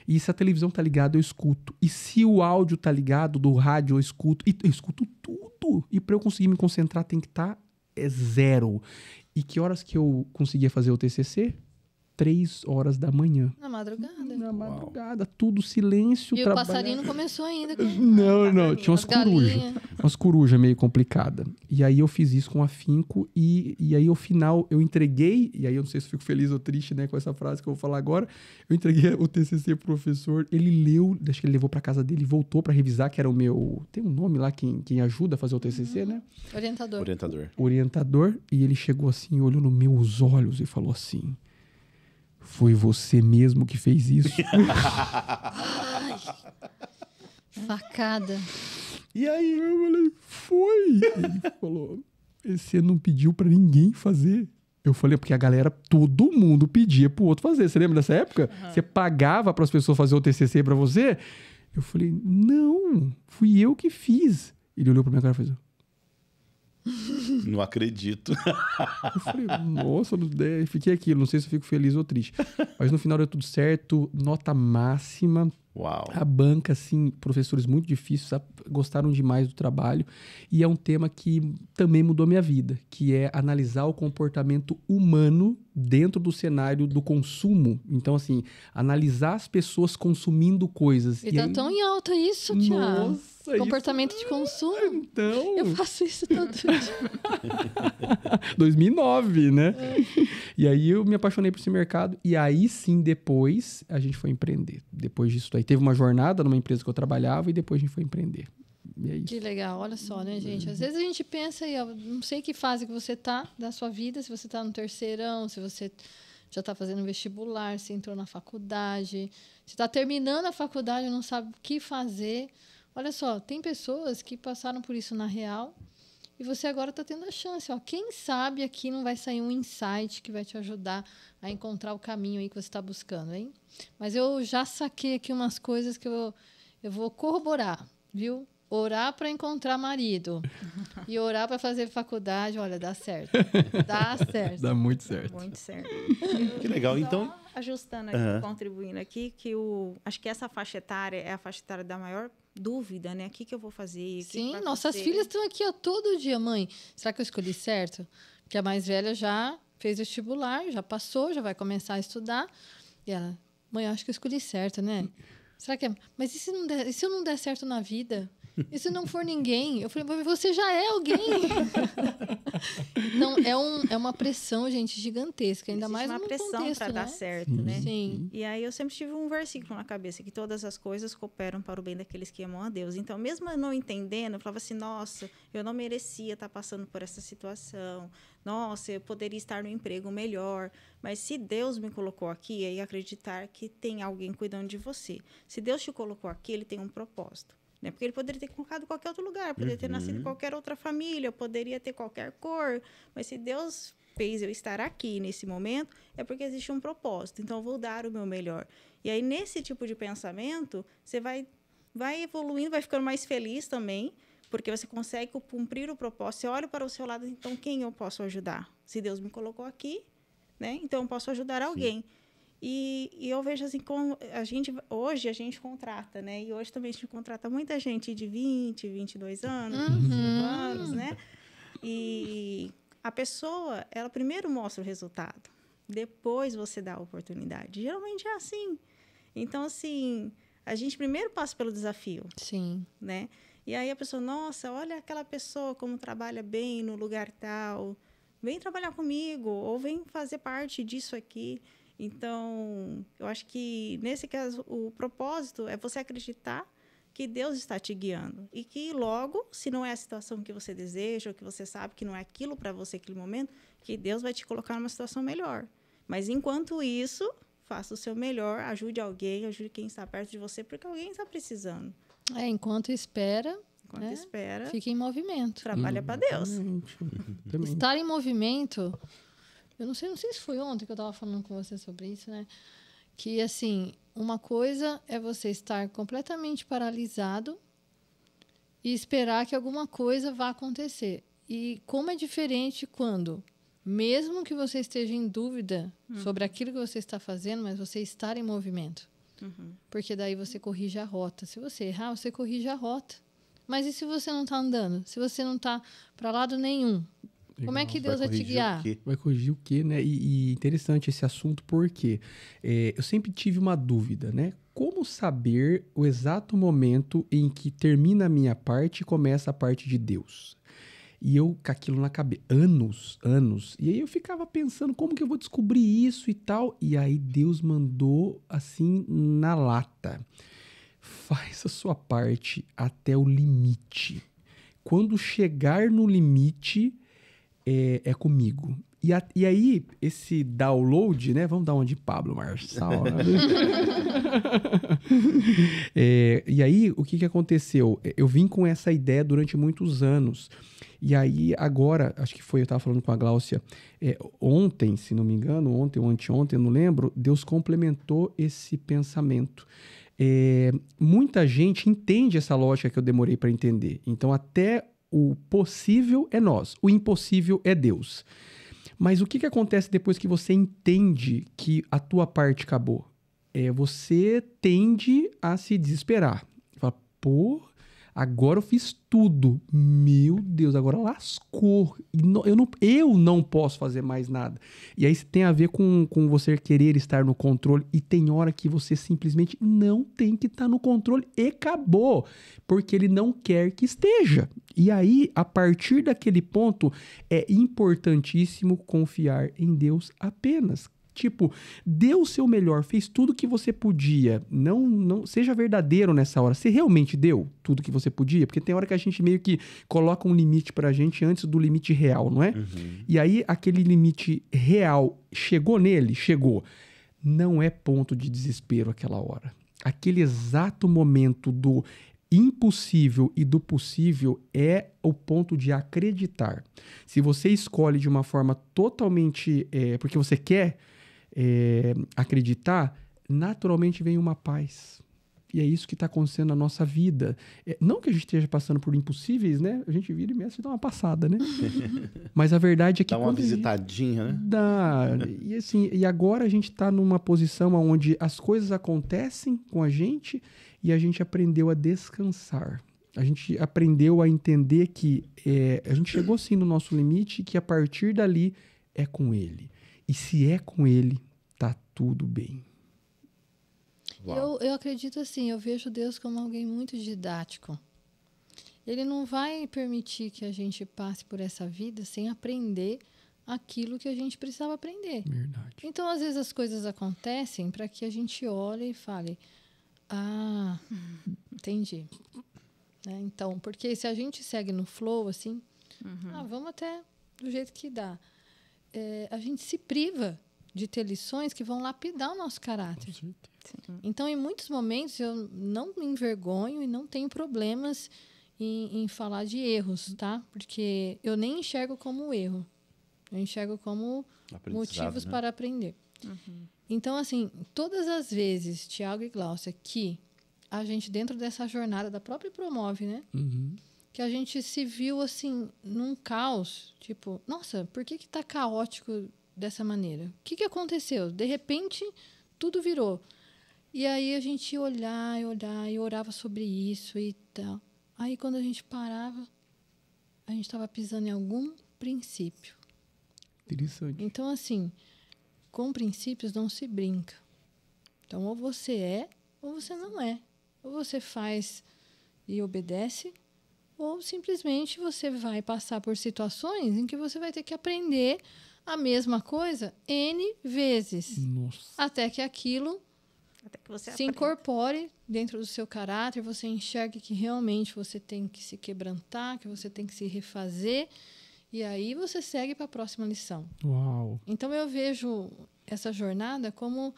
E se a televisão tá ligada, eu escuto. E se o áudio tá ligado do rádio, eu escuto. E eu escuto tudo. E para eu conseguir me concentrar, tem que estar zero. E que horas que eu conseguia fazer o TCC? 3 horas da manhã. Na madrugada. Na madrugada, tudo silêncio. E o passarinho não começou ainda. Não. Tinha umas corujas. Umas corujas meio complicadas. E aí eu fiz isso com afinco e aí, ao final, eu entreguei, e aí eu não sei se eu fico feliz ou triste, né, com essa frase que eu vou falar agora, eu entreguei o TCC pro professor, ele leu, acho que ele levou pra casa dele e voltou pra revisar, que era o meu... Tem um nome lá, quem ajuda a fazer o TCC, né? Orientador. E ele chegou assim, olhou nos meus olhos e falou assim... Foi você mesmo que fez isso? Ai, facada. E aí eu falei, foi. Ele falou, você não pediu pra ninguém fazer. Eu falei, porque a galera, todo mundo pedia pro outro fazer. Você lembra dessa época? Uhum. Você pagava pras pessoas fazer o TCC pra você? Eu falei, não, fui eu que fiz. Ele olhou pra minha cara e fez... Não acredito. Eu falei, nossa, fiquei aqui, não sei se eu fico feliz ou triste. Mas no final deu tudo certo, nota máxima. Uau. A banca, assim, professores muito difíceis, gostaram demais do trabalho. E é um tema que também mudou minha vida, que é analisar o comportamento humano dentro do cenário do consumo. Então, assim, analisar as pessoas consumindo coisas. E tá tão em alta isso, Thiago. Nossa, comportamento isso... de consumo. Então... Eu faço isso todo dia. 2009, né? E aí eu me apaixonei por esse mercado. E aí sim, depois, a gente foi empreender. Depois disso aí, teve uma jornada numa empresa que eu trabalhava e depois a gente foi empreender. E é isso. Que legal, olha só, né, gente? Às vezes a gente pensa aí, ó, não sei que fase que você tá da sua vida, se você tá no terceirão, se você já tá fazendo vestibular, se entrou na faculdade, se tá terminando a faculdade e não sabe o que fazer. Olha só, tem pessoas que passaram por isso na real e você agora está tendo a chance. Ó. Quem sabe aqui não vai sair um insight que vai te ajudar a encontrar o caminho aí que você está buscando, hein? Mas eu já saquei aqui umas coisas que eu vou corroborar, viu? Orar para encontrar marido e orar para fazer faculdade, olha, dá certo. Dá certo. Dá muito certo. Muito certo. Que legal, então... Ajustando aqui, contribuindo aqui, que acho que essa faixa etária é a faixa etária da maior dúvida, né? O que eu vou fazer? Sim, nossas filhas estão aqui, ó, todo dia. Mãe, será que eu escolhi certo? Porque a mais velha já fez vestibular, já passou, já vai começar a estudar. E ela, mãe, eu acho que eu escolhi certo, né? Será que é... Mas e se eu não der certo na vida? E se não for ninguém? Eu falei, mas você já é alguém. Então, é uma pressão, gente, gigantesca. Ainda Existe mais uma num pressão contexto, para né? dar certo, né? Sim. E aí eu sempre tive um versículo na cabeça, que todas as coisas cooperam para o bem daqueles que amam a Deus. Então, mesmo eu não entendendo, eu falava assim, nossa, eu não merecia estar passando por essa situação. Nossa, eu poderia estar no emprego melhor. Mas se Deus me colocou aqui, é acreditar que tem alguém cuidando de você. Se Deus te colocou aqui, Ele tem um propósito. Né? Porque Ele poderia ter colocado em qualquer outro lugar, poderia ter nascido em qualquer outra família, poderia ter qualquer cor. Mas se Deus fez eu estar aqui nesse momento, é porque existe um propósito. Então, eu vou dar o meu melhor. E aí, nesse tipo de pensamento, você vai evoluindo, vai ficando mais feliz também, porque você consegue cumprir o propósito. Você olha para o seu lado, então, quem eu posso ajudar? Se Deus me colocou aqui, né? Então, eu posso ajudar alguém. E eu vejo assim, hoje a gente contrata, né? E hoje também a gente contrata muita gente de 20, 22 anos, 25 anos, né? E a pessoa, ela primeiro mostra o resultado, depois você dá a oportunidade. Geralmente é assim. Então, assim, a gente primeiro passa pelo desafio. Sim. Né? E aí a pessoa, nossa, olha aquela pessoa como trabalha bem no lugar tal, vem trabalhar comigo, ou vem fazer parte disso aqui. Então, eu acho que, nesse caso, o propósito é você acreditar que Deus está te guiando. E que logo, se não é a situação que você deseja, ou que você sabe que não é aquilo para você naquele momento, que Deus vai te colocar numa situação melhor. Mas, enquanto isso, faça o seu melhor, ajude alguém, ajude quem está perto de você, porque alguém está precisando. Enquanto espera, Enquanto espera, fica em movimento. Trabalha para Deus. Estar em movimento... Eu não sei se foi ontem que eu estava falando com você sobre isso, né? Que, assim, uma coisa é você estar completamente paralisado e esperar que alguma coisa vá acontecer. E como é diferente quando, mesmo que você esteja em dúvida sobre aquilo que você está fazendo, mas você estar em movimento. Porque daí você corrige a rota. Se você errar, você corrige a rota. Mas e se você não está andando? Se você não está para lado nenhum? Como é que Deus vai te guiar? Vai corrigir o quê, né? E interessante esse assunto porque eu sempre tive uma dúvida, né? Como saber o exato momento em que termina a minha parte e começa a parte de Deus? E eu com aquilo na cabeça, anos. E aí eu ficava pensando, como que eu vou descobrir isso e tal? E aí Deus mandou assim na lata. Faz a sua parte até o limite. Quando chegar no limite... É comigo. E aí, esse download, né? Vamos dar uma de Pablo Marçal. Né? E aí, o que aconteceu? Eu vim com essa ideia durante muitos anos. E aí, agora, acho que eu estava falando com a Gláucia, ontem, se não me engano, ontem ou anteontem, eu não lembro, Deus complementou esse pensamento. Muita gente entende essa lógica que eu demorei para entender. Então, até o possível é nós, o impossível é Deus. Mas o que acontece depois que você entende que a tua parte acabou? Você tende a se desesperar. Fala, pô, agora eu fiz tudo. Meu Deus, agora lascou. Eu não posso fazer mais nada. E aí tem a ver com você querer estar no controle. E tem hora que você simplesmente não tem que estar no controle e acabou. Porque ele não quer que esteja. E aí, a partir daquele ponto, é importantíssimo confiar em Deus apenas. Tipo, deu o seu melhor, fez tudo que você podia. Não seja verdadeiro nessa hora. Você realmente deu tudo que você podia? Porque tem hora que a gente meio que coloca um limite pra gente antes do limite real, não é? E aí, aquele limite real, chegou nele? Chegou. Não é ponto de desespero aquela hora. Aquele exato momento do impossível e do possível é o ponto de acreditar. Se você escolhe de uma forma totalmente... porque você quer acreditar, naturalmente vem uma paz. E é isso que está acontecendo na nossa vida. Não que a gente esteja passando por impossíveis, né? A gente vira e mexe e dá uma passada, né? Mas a verdade é que... Dá uma visitadinha, né? Dá. E, assim, e agora a gente está numa posição onde as coisas acontecem com a gente e a gente aprendeu a descansar. A gente aprendeu a entender que a gente chegou sim no nosso limite e que a partir dali é com ele. E se é com ele, tá tudo bem. Eu acredito assim, eu vejo Deus como alguém muito didático. ele não vai permitir que a gente passe por essa vida sem aprender aquilo que a gente precisava aprender. Verdade. Então, às vezes, as coisas acontecem para que a gente olhe e fale, entendi. Né? Então, porque se a gente segue no flow, assim, vamos até do jeito que dá. A gente se priva de ter lições que vão lapidar o nosso caráter. Então, em muitos momentos, eu não me envergonho e não tenho problemas em falar de erros, tá? Porque eu nem enxergo como erro. Eu enxergo como motivos para aprender. Então, assim, todas as vezes, Tiago e Gláucia, que a gente, dentro dessa jornada da própria Promove, né? Que a gente se viu, assim, num caos. Tipo, nossa, por que tá caótico dessa maneira? O que aconteceu? De repente, tudo virou. E aí a gente ia olhar e orava sobre isso e tal. Aí, quando a gente parava, a gente estava pisando em algum princípio. Interessante. Então, assim, com princípios não se brinca. Então, ou você é, ou você não é. Ou você faz e obedece, ou simplesmente você vai passar por situações em que você vai ter que aprender a mesma coisa N vezes. Nossa. Até que aquilo você se incorpore dentro do seu caráter, você enxergue que realmente você tem que se quebrantar, que você tem que se refazer, e aí você segue para a próxima lição. Uau. Então, eu vejo essa jornada como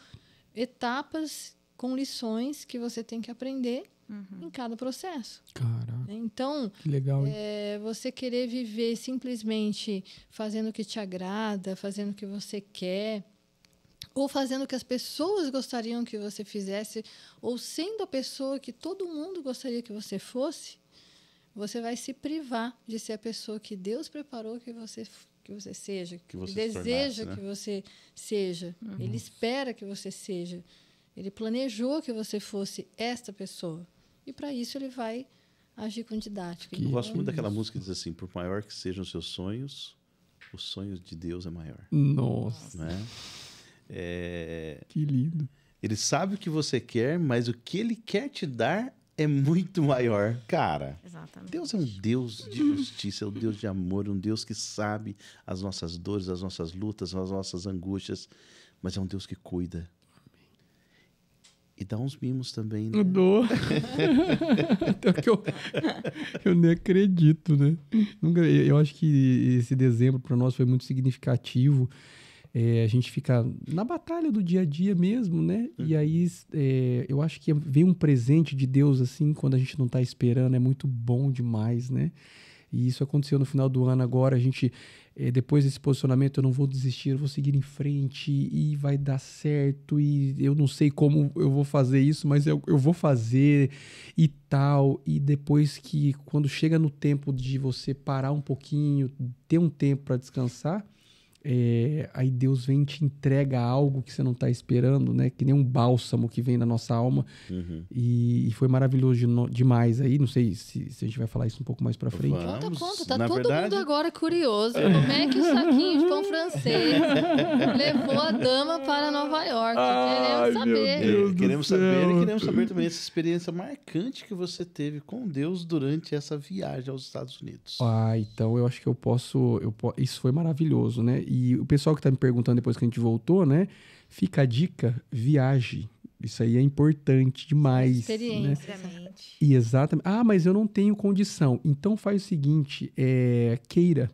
etapas com lições que você tem que aprender em cada processo. Caraca. Então, que legal, hein? Você querer viver simplesmente fazendo o que te agrada, fazendo o que você quer, ou fazendo o que as pessoas gostariam que você fizesse, ou sendo a pessoa que todo mundo gostaria que você fosse, você vai se privar de ser a pessoa que Deus preparou que você seja, que você deseja se tornasse, né? que você seja. Ele espera que você seja. Ele planejou que você fosse esta pessoa. E, para isso, ele vai agir com didática. Eu gosto muito daquela música que diz assim, por maior que sejam os seus sonhos, os sonhos de Deus é maior. Nossa. Né? Que lindo. Ele sabe o que você quer, mas o que ele quer te dar é muito maior. Cara, Exatamente. Deus é um Deus de justiça, é um Deus de amor, um Deus que sabe as nossas dores, as nossas lutas, as nossas angústias, mas é um Deus que cuida. E dá uns mimos também, né? Eu dou. Então, eu nem acredito, né? Eu acho que esse dezembro para nós foi muito significativo. A gente fica na batalha do dia a dia mesmo, né? E aí eu acho que ver um presente de Deus assim, quando a gente não tá esperando, é muito bom demais, né? E isso aconteceu no final do ano agora. A gente, depois desse posicionamento, eu não vou desistir, eu vou seguir em frente e vai dar certo. E eu não sei como eu vou fazer isso, mas eu vou fazer e tal. E depois que, quando chega no tempo de você parar um pouquinho, ter um tempo para descansar, aí Deus vem e te entrega algo que você não está esperando, né? Que nem um bálsamo que vem na nossa alma. E foi maravilhoso demais aí. Não sei se a gente vai falar isso um pouco mais pra frente. Conta. Tá todo mundo agora curioso. Como é que o saquinho de pão francês levou a dama para Nova York? Queremos saber. Queremos saber e queremos saber também essa experiência marcante que você teve com Deus durante essa viagem aos Estados Unidos. Então eu acho que eu posso... Isso foi maravilhoso, né? E o pessoal que tá me perguntando depois que a gente voltou, né? Fica a dica, viaje. Isso aí é importante demais. Experiência. Né? E exatamente. Mas eu não tenho condição. Então faz o seguinte, queira.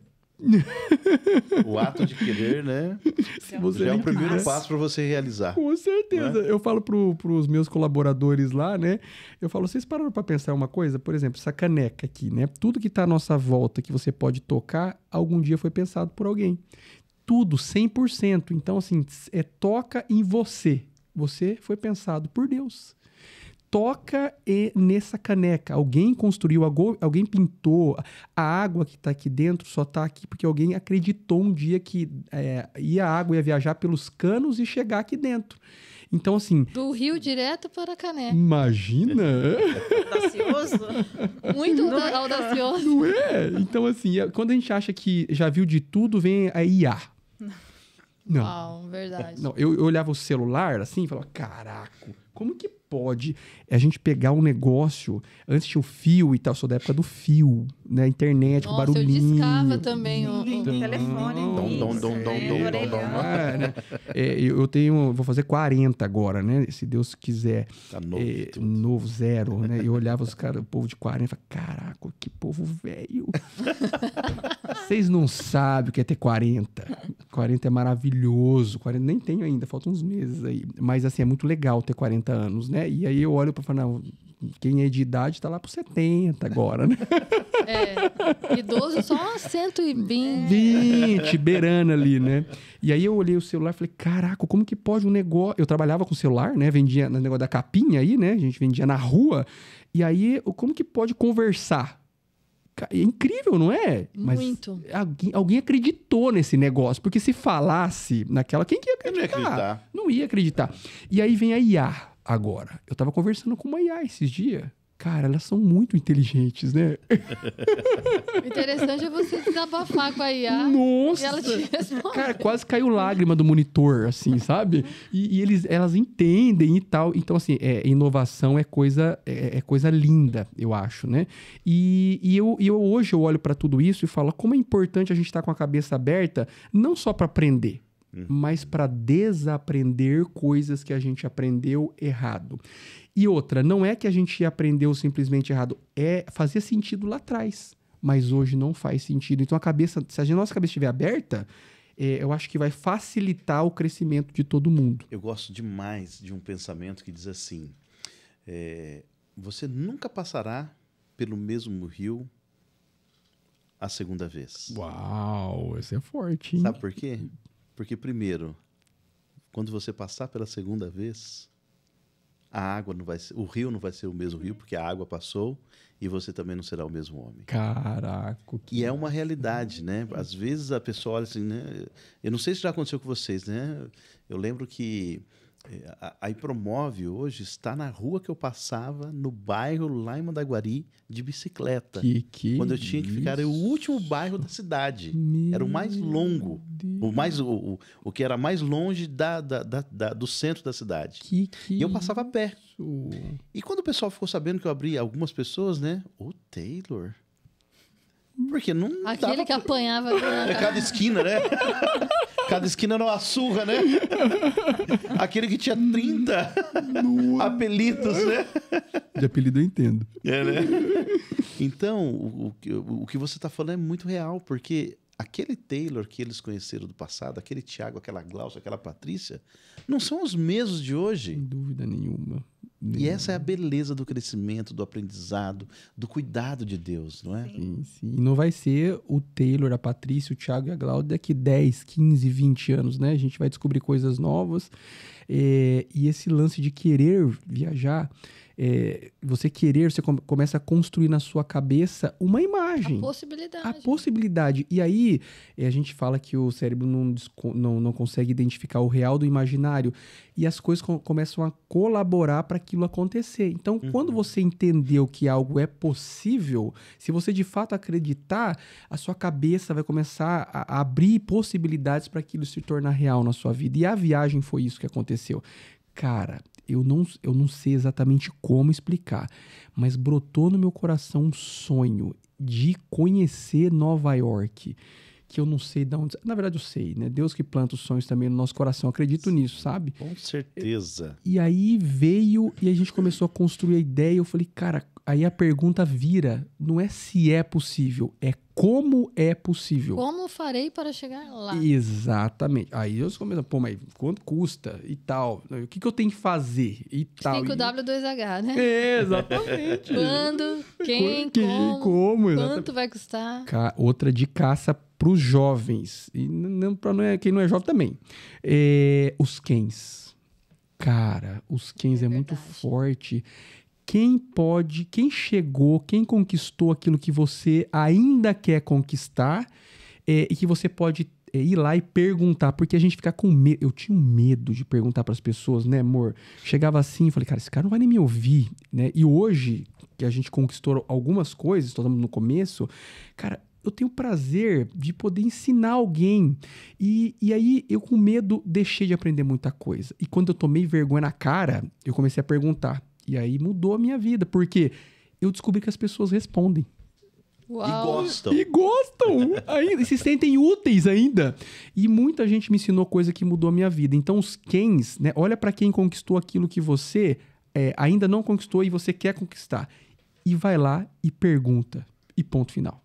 O ato de querer, né? Se você já é o primeiro passo para você realizar. Com certeza. Né? Eu falo pros meus colaboradores lá, né? Eu falo, vocês pararam para pensar uma coisa? Por exemplo, essa caneca aqui, né? Tudo que tá à nossa volta que você pode tocar, algum dia foi pensado por alguém. Tudo, 100%. Então, assim, toca em você. Você foi pensado por Deus. Toca nessa caneca. Alguém construiu, alguém pintou. A água que está aqui dentro só está aqui porque alguém acreditou um dia que a água ia viajar pelos canos e chegar aqui dentro. Então, assim... Do rio direto para a caneca. Imagina! Audacioso? Muito audacioso. Não é? Então, assim, quando a gente acha que já viu de tudo, vem a IA. Não. Uau, verdade. Não, eu olhava o celular assim e falava, caraca, como que pode a gente pegar um negócio... Antes tinha o fio e tal, eu sou da época do fio, né? Internet, com Nossa, barulhinho. eu discava também. Telefone. Eu vou fazer 40 agora, né? Se Deus quiser. Tá novo. Novo, zero, né? Eu olhava os caras, o povo de 40, e falava, caraca, que povo velho. Vocês não sabem o que é ter 40. 40 é maravilhoso. 40 nem tenho ainda, faltam uns meses aí. Mas assim, é muito legal ter 40 anos, né? E aí eu olho pra falar, não, quem é de idade tá lá pro 70 agora, né? Idoso só 120. 20, beirando ali, né? E aí eu olhei o celular e falei, caraca, como que pode um negócio... Eu trabalhava com celular, né? Vendia no negócio da capinha aí, né? A gente vendia na rua. E aí, como que pode conversar? É incrível, não é? Muito. Mas alguém acreditou nesse negócio. Porque se falasse naquela... Quem que ia acreditar? Não ia acreditar. E aí vem a IA agora. Eu tava conversando com uma IA esses dias. Cara, elas são muito inteligentes, né? O interessante é você desabafar com a IA. Nossa! E ela te responde. Cara, quase caiu lágrima do monitor, assim, sabe? E elas entendem e tal. Então, assim, inovação é coisa linda, eu acho, né? E eu hoje eu olho para tudo isso e falo como é importante a gente estar com a cabeça aberta, não só para aprender, mas para desaprender coisas que a gente aprendeu errado. E outra, não é que a gente aprendeu simplesmente errado, fazia sentido lá atrás, mas hoje não faz sentido. Então se a nossa cabeça estiver aberta, eu acho que vai facilitar o crescimento de todo mundo. Eu gosto demais de um pensamento que diz assim, você nunca passará pelo mesmo rio a segunda vez. Uau, esse é forte, hein? Sabe por quê? Porque primeiro, quando você passar pela segunda vez... A água não vai ser, o rio não vai ser o mesmo rio, porque a água passou e você também não será o mesmo homem. Caraca. E é uma realidade, né? Às vezes a pessoa olha assim, né? Eu não sei se já aconteceu com vocês, né? Eu lembro que a Ipromove hoje está na rua que eu passava, no bairro lá em Mandaguari, de bicicleta. Quando eu tinha que ficar, era o último bairro da cidade. Era o mais longo. O que era mais longe do centro da cidade. E eu passava a pé. E quando o pessoal ficou sabendo que eu abri algumas pessoas, né? O Taylor. Porque não Aquele dava... que apanhava... Cada esquina, né? Cada esquina era uma surra, né? Aquele que tinha 30 apelidos, né? De apelido eu entendo. Né? Então, o que você está falando é muito real, porque aquele Taylor que eles conheceram do passado, aquele Tiago, aquela Glaucia, aquela Patrícia, não são os mesmos de hoje. Sem dúvida nenhuma. E essa é a beleza do crescimento, do aprendizado, do cuidado de Deus, não é? Sim, sim. E não vai ser o Taylor, a Patrícia, o Tiago e a Glaucia daqui 10, 15, 20 anos, né? A gente vai descobrir coisas novas. E esse lance de querer viajar, você começa a construir na sua cabeça uma imagem. A possibilidade. E aí, a gente fala que o cérebro não consegue identificar o real do imaginário. E as coisas começam a colaborar para aquilo acontecer. Então, quando você entendeu que algo é possível, se você de fato acreditar, a sua cabeça vai começar a abrir possibilidades para aquilo se tornar real na sua vida. E a viagem foi isso que aconteceu. Cara, eu não sei exatamente como explicar, mas brotou no meu coração um sonho de conhecer Nova York, que eu não sei de onde... Na verdade, eu sei, né? Deus que planta os sonhos também no nosso coração, acredito nisso, sabe? Com certeza. E aí veio, e a gente começou a construir a ideia, eu falei, cara, aí a pergunta vira, não é se é possível, é como é possível. Como farei para chegar lá? Exatamente. Aí eu começo, mas quanto custa e tal? O que eu tenho que fazer e tal? 5W2H, né? Exatamente. Quando, quem, como quanto vai custar? Outra de caça para os jovens. E quem não é jovem também. Os quens. Cara, os quens é muito forte. Quem chegou, quem conquistou aquilo que você ainda quer conquistar e que você pode ir lá e perguntar, porque a gente fica com medo. Eu tinha um medo de perguntar para as pessoas, né, amor? Chegava assim e falei, cara, esse cara não vai nem me ouvir, né? E hoje, que a gente conquistou algumas coisas, estamos no começo, cara, eu tenho prazer de poder ensinar alguém. E aí, eu com medo, deixei de aprender muita coisa. E quando eu tomei vergonha na cara, eu comecei a perguntar. E aí mudou a minha vida, porque eu descobri que as pessoas respondem. Uau. E gostam ainda, e se sentem úteis ainda. E muita gente me ensinou coisa que mudou a minha vida. Então, os quens, né? Olha para quem conquistou aquilo que você ainda não conquistou e você quer conquistar. E vai lá e pergunta. E ponto final.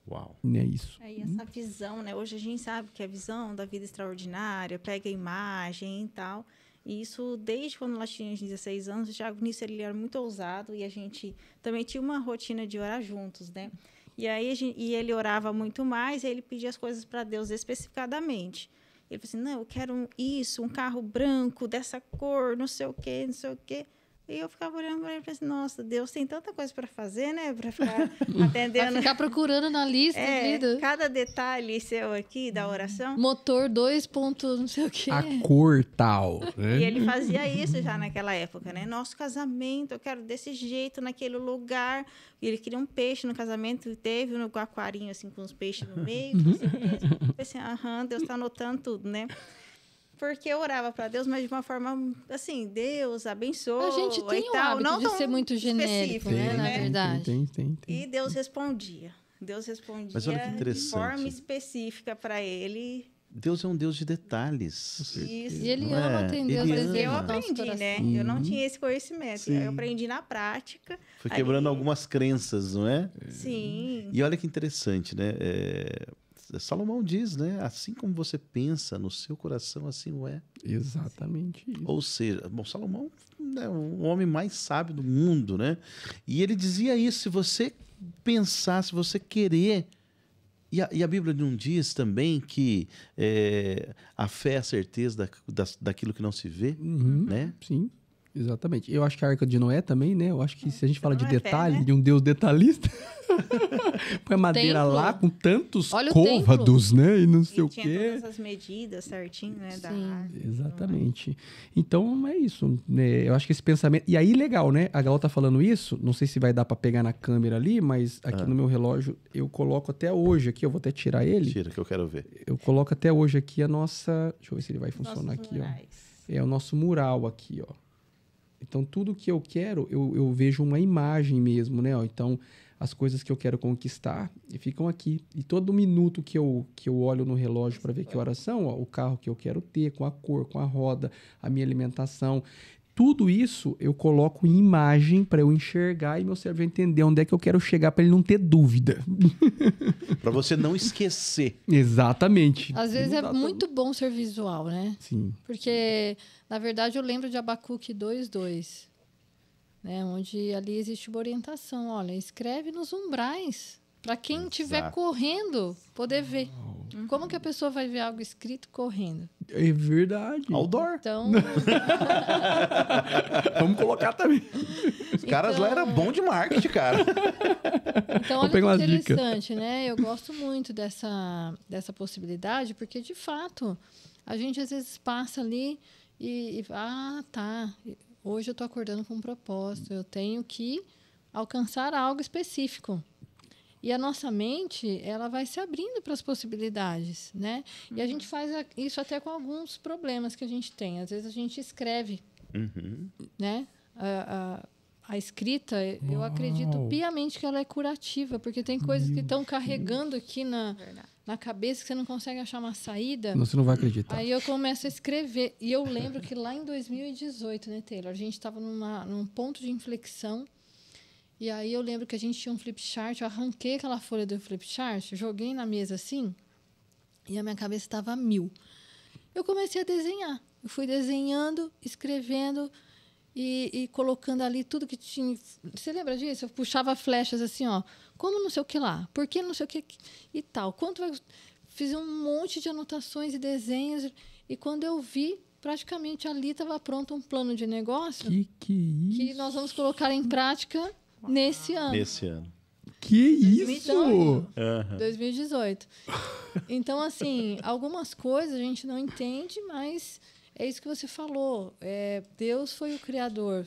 Uau. Não é isso. E essa visão, né? Hoje a gente sabe que a visão da vida extraordinária pega a imagem e tal. E isso, desde quando nós tínhamos 16 anos, o Thiago nisso ele era muito ousado e a gente também tinha uma rotina de orar juntos, né? E aí ele orava muito mais e ele pedia as coisas para Deus especificadamente. Ele falou assim, não, eu quero um carro branco, dessa cor, não sei o quê, não sei o quê. E eu ficava olhando para ele e falei assim, nossa, Deus tem tanta coisa para fazer, né? Para ficar atendendo. Vai ficar procurando na lista, vida. Cada detalhe seu aqui da oração. Motor 2 ponto não sei o quê. A cor tal. Né? E ele fazia isso já naquela época, né? Nosso casamento, eu quero desse jeito, naquele lugar. E ele queria um peixe no casamento, teve um aquarinho assim com os peixes no meio. Assim, Deus está anotando tudo, né? Porque eu orava para Deus, mas de uma forma assim, Deus abençoa. A gente tem e o tal, hábito não de ser muito genérico, específico, né? Tem, Na né? verdade. Tem. E Deus respondia. Deus respondia Mas olha que de interessante. forma específica para ele. Deus é um Deus de detalhes. Isso. E ele Não ama é? atender Ele os ama. desejos Eu do nosso aprendi, coração. né? Eu não tinha esse conhecimento. Sim. Eu aprendi na prática. Foi quebrando Ali. algumas crenças, não é? Sim. E olha que interessante, né? Salomão diz, né? Assim como você pensa no seu coração, assim o é. Exatamente isso. Ou seja, bom, Salomão é o homem mais sábio do mundo, né? E ele dizia isso, se você pensar, se você querer... E a Bíblia não diz também que a fé é a certeza daquilo que não se vê, né? Sim, exatamente. Eu acho que a Arca de Noé também, né? Eu acho que se a gente fala de não é fé, detalhe, né? de um Deus detalhista, põe a madeira Templo. lá com tantos Olha o côvados, né? E não sei E o tinha quê. todas as medidas certinho, né? Da Sim. árvore. Exatamente. Então, é isso. Né? Eu acho que esse pensamento... E aí, legal, né? A Gal tá falando isso. Não sei se vai dar pra pegar na câmera ali, mas aqui no meu relógio eu coloco até hoje aqui. Eu vou até tirar ele. Tira, que eu quero ver. Eu coloco até hoje aqui a nossa... Deixa eu ver se ele vai funcionar Nossos aqui, ó. murais. É o nosso mural aqui, ó. Então, tudo que eu quero, eu vejo uma imagem mesmo, né? Ó, então, as coisas que eu quero conquistar ficam aqui. E todo minuto que eu olho no relógio para ver que horas são, ó, o carro que eu quero ter, com a cor, com a roda, a minha alimentação. Tudo isso eu coloco em imagem para eu enxergar e meu cérebro entender onde é que eu quero chegar para ele não ter dúvida. Para você não esquecer. Exatamente. Às vezes Não é dá muito bom ser visual, né? Sim. Porque, na verdade, eu lembro de Abacuque 2:2, né? Onde ali existe uma orientação. Olha, escreve nos umbrais, para quem estiver Exato. correndo poder ver. Como que a pessoa vai ver algo escrito correndo? É verdade. Outdoor. Então, Vamos colocar também. Os caras lá eram bons de marketing, cara. então Vou olha que pegar umas dicas. interessante, né? Eu gosto muito dessa possibilidade, porque, de fato, a gente às vezes passa ali e tá, hoje eu estou acordando com um propósito, eu tenho que alcançar algo específico. E a nossa mente, ela vai se abrindo para as possibilidades, né? E a gente faz isso até com alguns problemas que a gente tem. Às vezes a gente escreve, né? A escrita, eu acredito piamente que ela é curativa, porque tem coisas que estão carregando aqui na cabeça que você não consegue achar uma saída. Não, você não vai acreditar. Aí eu começo a escrever. E eu lembro que lá em 2018, né, Taylor? A gente estava num ponto de inflexão. E aí eu lembro que a gente tinha um flip chart. Eu arranquei aquela folha do flip chart, joguei na mesa assim, e a minha cabeça estava a 1000. Eu comecei a desenhar. Eu fui desenhando, escrevendo e colocando ali tudo que tinha. Você lembra disso? Eu puxava flechas assim, ó. Como não sei o que lá? Por que não sei o que e tal? Quanto vai... Fiz um monte de anotações e desenhos. E quando eu vi, praticamente ali estava pronto um plano de negócio Que é isso? que nós vamos colocar em prática nesse ano. Esse ano. Que isso? 2018. Então, assim, algumas coisas a gente não entende, mas é isso que você falou. Deus foi o criador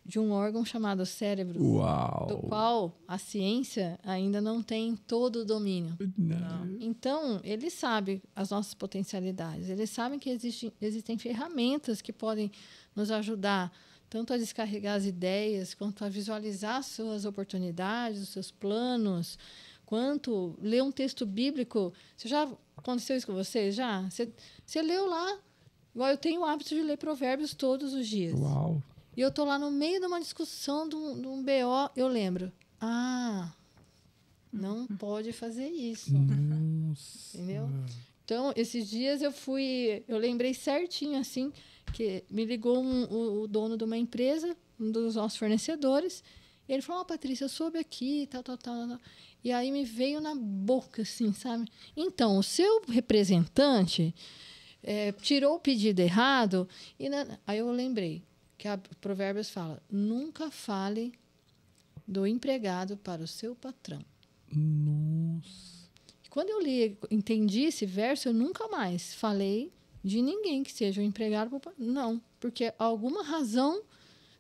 de um órgão chamado cérebro, Uau! do qual a ciência ainda não tem todo o domínio. Não. Então, ele sabe as nossas potencialidades, eles sabem que existem ferramentas que podem nos ajudar tanto a descarregar as ideias, quanto a visualizar suas oportunidades, os seus planos, quanto ler um texto bíblico. Você já aconteceu isso com vocês? Já? Você leu lá, igual eu tenho o hábito de ler Provérbios todos os dias. Uau! E eu tô lá no meio de uma discussão de um BO, eu lembro. Não pode fazer isso. Nossa! Entendeu? Então, esses dias eu lembrei certinho, assim, que me ligou o dono de uma empresa, um dos nossos fornecedores, e ele falou, Patrícia, eu soube aqui, tal. E aí me veio na boca, assim, sabe? Então, o seu representante tirou o pedido errado, aí eu lembrei que a Provérbios fala, nunca fale do empregado para o seu patrão. Nossa! Quando eu entendi esse verso, eu nunca mais falei de ninguém que seja um empregado. Não, porque alguma razão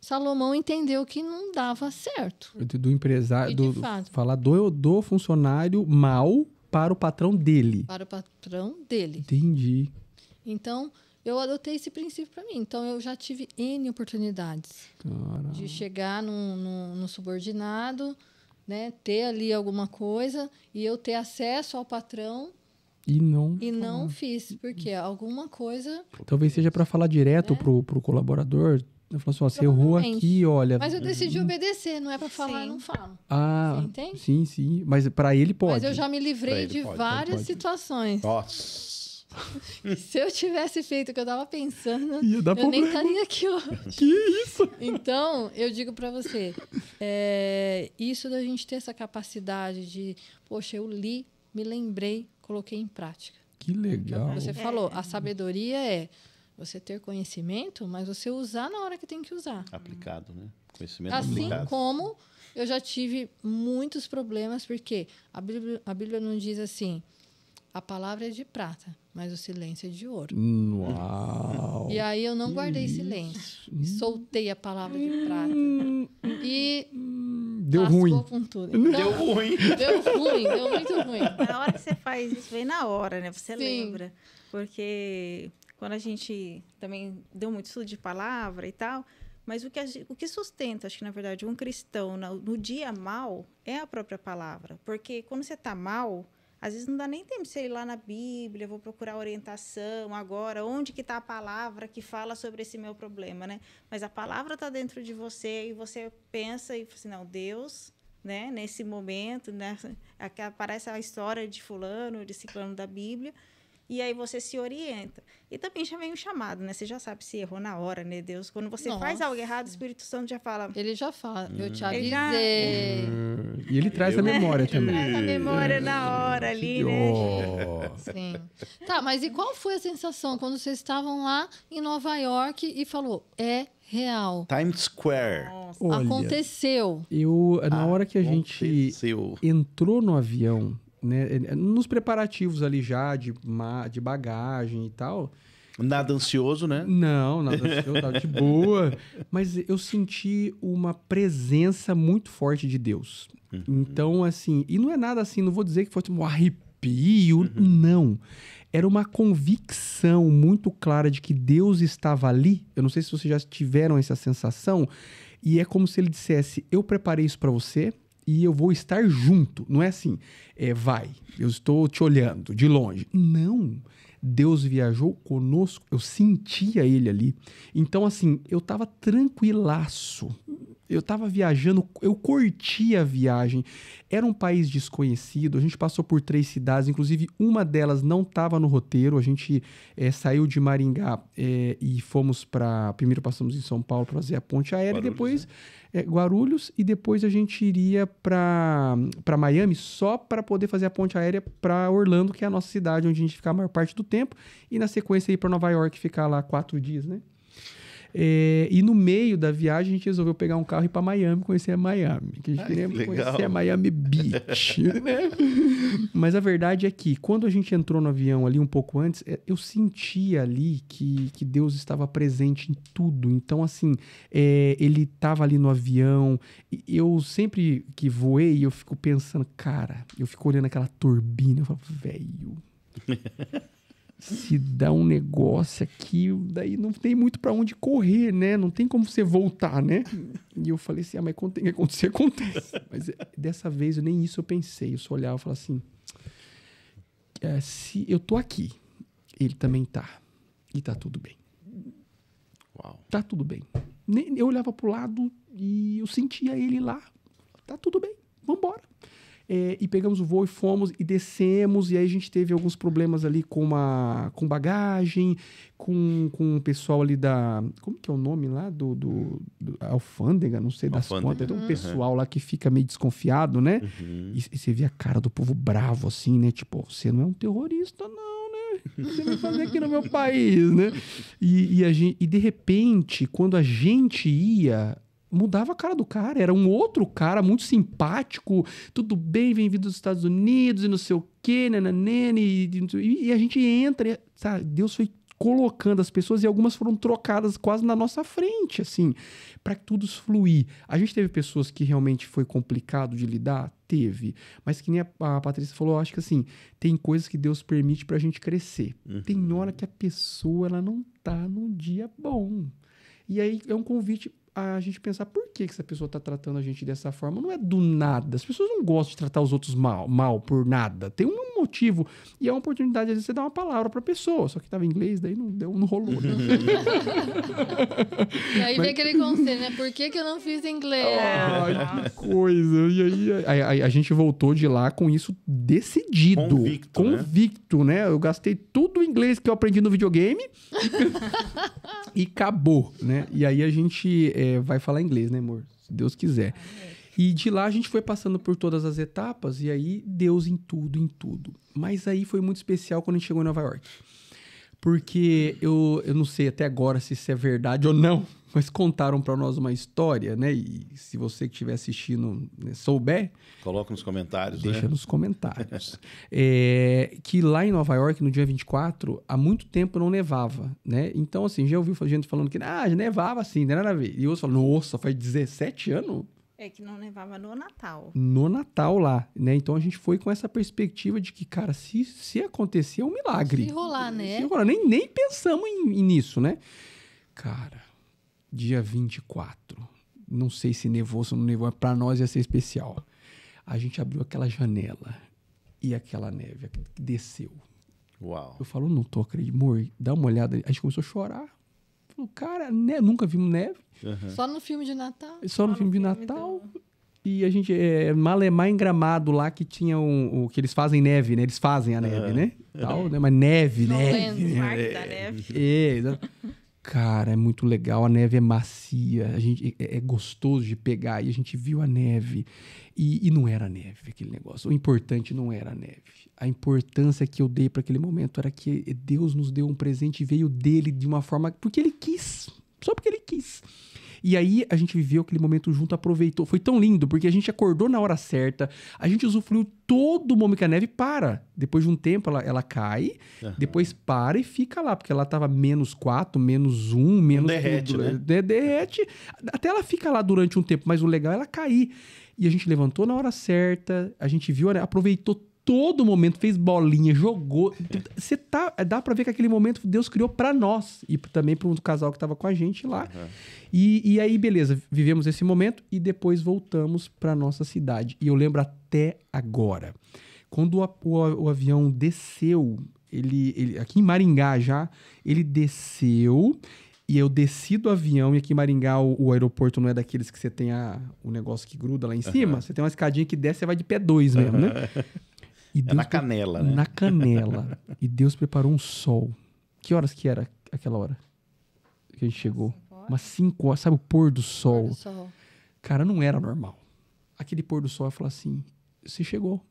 Salomão entendeu que não dava certo. Do empresário, E de fato. falar do funcionário mal para o patrão dele. Para o patrão dele. Entendi. Então, eu adotei esse princípio para mim. Então, eu já tive N oportunidades Caramba. de chegar no subordinado, né, ter ali alguma coisa e eu ter acesso ao patrão E não. e não fiz, porque alguma coisa... Talvez seja para falar direto pro colaborador. Eu falo assim, ó, você errou Provavelmente. aqui, olha. Mas eu decidi obedecer, não é para falar, eu não falo. Ah, Você entende? sim. Mas para ele pode. Mas eu já me Pra livrei ele de pode, várias pode. situações. Nossa. Se eu tivesse feito o que eu estava pensando, Ia dar eu nem problema. estaria aqui hoje. Que isso? Então, eu digo para você, isso da gente ter essa capacidade de, poxa, eu li, me lembrei, coloquei em prática. Que legal. Você falou, a sabedoria é você ter conhecimento, mas você usar na hora que tem que usar. Aplicado, né? Conhecimento Assim aplicado. como eu já tive muitos problemas, porque a Bíblia não diz assim, a palavra é de prata, mas o silêncio é de ouro. Uau. E aí eu não guardei isso. silêncio. Soltei a palavra de prata. E Deu lascou ruim. com tudo. Então, Deu ruim. deu muito ruim. Na hora que você faz isso, vem na hora, né? Você Sim. lembra. Porque quando a gente também deu muito estudo de palavra e tal, mas o que sustenta, acho que na verdade, um cristão no dia mal é a própria palavra. Porque quando você está mal, às vezes não dá nem tempo de você ir lá na Bíblia, vou procurar orientação agora, onde que está a palavra que fala sobre esse meu problema, né? Mas a palavra está dentro de você e você pensa e fala assim, não, Deus, né? Nesse momento, né? Aqui aparece a história de fulano, de ciclano da Bíblia, e aí você se orienta. E também já vem um chamado, né? Você já sabe se errou na hora, né, Deus? Quando você faz algo errado, o Espírito Santo já fala... Ele já fala, eu te Ele já- avisei. E ele traz a memória também. Traz a memória na hora ali, né? Oh. Sim. Tá, mas e qual foi a sensação quando vocês estavam lá em Nova York e falou, é real, Times Square. Nossa. Olha, aconteceu. na hora que a gente Aconteceu. entrou no avião, né, nos preparativos ali já de bagagem e tal, Nada ansioso, né? não, nada, eu tava de boa, mas eu senti uma presença muito forte de Deus. Então, assim, e não é nada assim, não vou dizer que foi um arrepio, não. Era uma convicção muito clara de que Deus estava ali. Eu não sei se vocês já tiveram essa sensação, e é como se ele dissesse, eu preparei isso para você, e eu vou estar junto. Não é assim, vai, eu estou te olhando de longe. Não, Deus viajou conosco, eu sentia ele ali. Então, assim, eu estava tranquilaço. Eu estava viajando, eu curtia a viagem. Era um país desconhecido, a gente passou por 3 cidades, inclusive uma delas não estava no roteiro. A gente saiu de Maringá e fomos para... Primeiro passamos em São Paulo para fazer a ponte aérea, Guarulhos, depois Guarulhos, e depois a gente iria para Miami só para poder fazer a ponte aérea para Orlando, que é a nossa cidade, onde a gente fica a maior parte do tempo, e na sequência ir para Nova York ficar lá 4 dias, né? E no meio da viagem, a gente resolveu pegar um carro e ir para Miami, conhecer a Miami. Que a gente queria conhecer a Miami Beach, né? Mas a verdade é que, quando a gente entrou no avião ali um pouco antes, eu sentia ali que Deus estava presente em tudo. Então, assim, ele estava ali no avião. Eu sempre que voei, eu fico pensando, cara, eu fico olhando aquela turbina, eu falo, velho... Se dá um negócio aqui, daí não tem muito pra onde correr, né? Não tem como você voltar, né? E eu falei assim, mas quando tem que acontecer, acontece. Mas dessa vez, nem isso eu pensei. Eu só olhava e falava assim, se eu tô aqui, ele também tá. E tá tudo bem. Uau. Tá tudo bem. Eu olhava pro lado e eu sentia ele lá. Tá tudo bem, vambora. E pegamos o voo e fomos e descemos, e aí a gente teve alguns problemas ali com bagagem, com o pessoal ali da... Como que é o nome lá? Do alfândega, não sei, das contas. Tem um pessoal lá que fica meio desconfiado, né? E você vê a cara do povo bravo, assim, né? Tipo, você não é um terrorista, não, né? Você vai fazer aqui no meu país, né? E de repente, quando a gente ia... mudava a cara do cara, era um outro cara muito simpático, tudo bem, bem-vindo dos Estados Unidos e não sei o quê, e a gente entra, sabe? Deus foi colocando as pessoas e algumas foram trocadas quase na nossa frente, assim, para que tudo fluir. A gente teve pessoas que realmente foi complicado de lidar? Teve. Mas que nem a Patrícia falou, eu acho que assim, tem coisas que Deus permite pra gente crescer. Tem hora que a pessoa, ela não tá num dia bom. E aí é um convite a gente pensar por que essa pessoa tá tratando a gente dessa forma. Não é do nada. As pessoas não gostam de tratar os outros mal por nada. Tem um motivo. E é uma oportunidade, às vezes, você dar uma palavra pra pessoa. Só que tava em inglês, daí não rolou. Né? E aí vem aquele conselho, né? Por que eu não fiz inglês? Ai, que coisa. E aí a gente voltou de lá com isso decidido. Convicto, né? Eu gastei tudo o inglês que eu aprendi no videogame e acabou, né? E aí a gente vai falar inglês, né, amor? Se Deus quiser. E de lá a gente foi passando por todas as etapas e aí Deus em tudo. Mas aí foi muito especial quando a gente chegou em Nova York. Porque eu não sei até agora se isso é verdade ou não, mas contaram para nós uma história, né? E se você que estiver assistindo, né, souber... Coloca nos comentários, deixa nos comentários. Que lá em Nova York, no dia 24, há muito tempo não nevava, né? Então, assim, já ouviu gente falando que já nevava assim, não era nada a ver. E outros falam, nossa, faz 17 anos? É que não nevava no Natal. No Natal lá, né? Então a gente foi com essa perspectiva de que, cara, se acontecer é um milagre. Se rolar, né? Se rolar, nem pensamos nisso, né? Cara, dia 24, não sei se nevou, se não nevou, pra nós ia ser especial. A gente abriu aquela janela e aquela neve desceu. Uau. Eu falo, não tô acreditando. Amor, dá uma olhada. A gente começou a chorar. Falou, cara, nunca vimos neve. Só no filme de Natal? Só no filme de Natal. E a gente, Malemar em Gramado lá, que tinha o que eles fazem neve, né? Eles fazem a neve, né? Tal, né? Mas neve. Parque da neve. Cara, é muito legal. A neve é macia. A gente, é gostoso de pegar. E a gente viu a neve. E não era neve, aquele negócio. O importante não era a neve. A importância que eu dei para aquele momento era que Deus nos deu um presente e veio dele de uma forma... Porque ele quis. Só porque ele quis. E aí a gente viveu aquele momento junto, aproveitou. Foi tão lindo, porque a gente acordou na hora certa, a gente usufruiu todo o momento que a neve para. Depois de um tempo ela cai, depois para e fica lá, porque ela tava -4, -1, menos... derrete, tudo, né? Derrete. Até ela fica lá durante um tempo, mas o legal é ela cair. E a gente levantou na hora certa, a gente viu, aproveitou todo momento, fez bolinha, jogou. Dá pra ver que aquele momento Deus criou pra nós. E também pro casal que tava com a gente lá. E aí, beleza, vivemos esse momento e depois voltamos pra nossa cidade. E eu lembro até agora. Quando o avião desceu, ele aqui em Maringá já, ele desceu... E eu desci do avião, e aqui em Maringá o aeroporto não é daqueles que você tem o negócio que gruda lá em cima. Você tem uma escadinha que desce, você vai de pé 2 mesmo, né? E Deus na canela, né? Na canela. E Deus preparou um sol. Que horas que era aquela hora que a gente chegou? Umas 5 horas. Sabe o pôr do sol? Pôr do sol. Cara, não era normal. Aquele pôr do sol, eu falei assim, você chegou.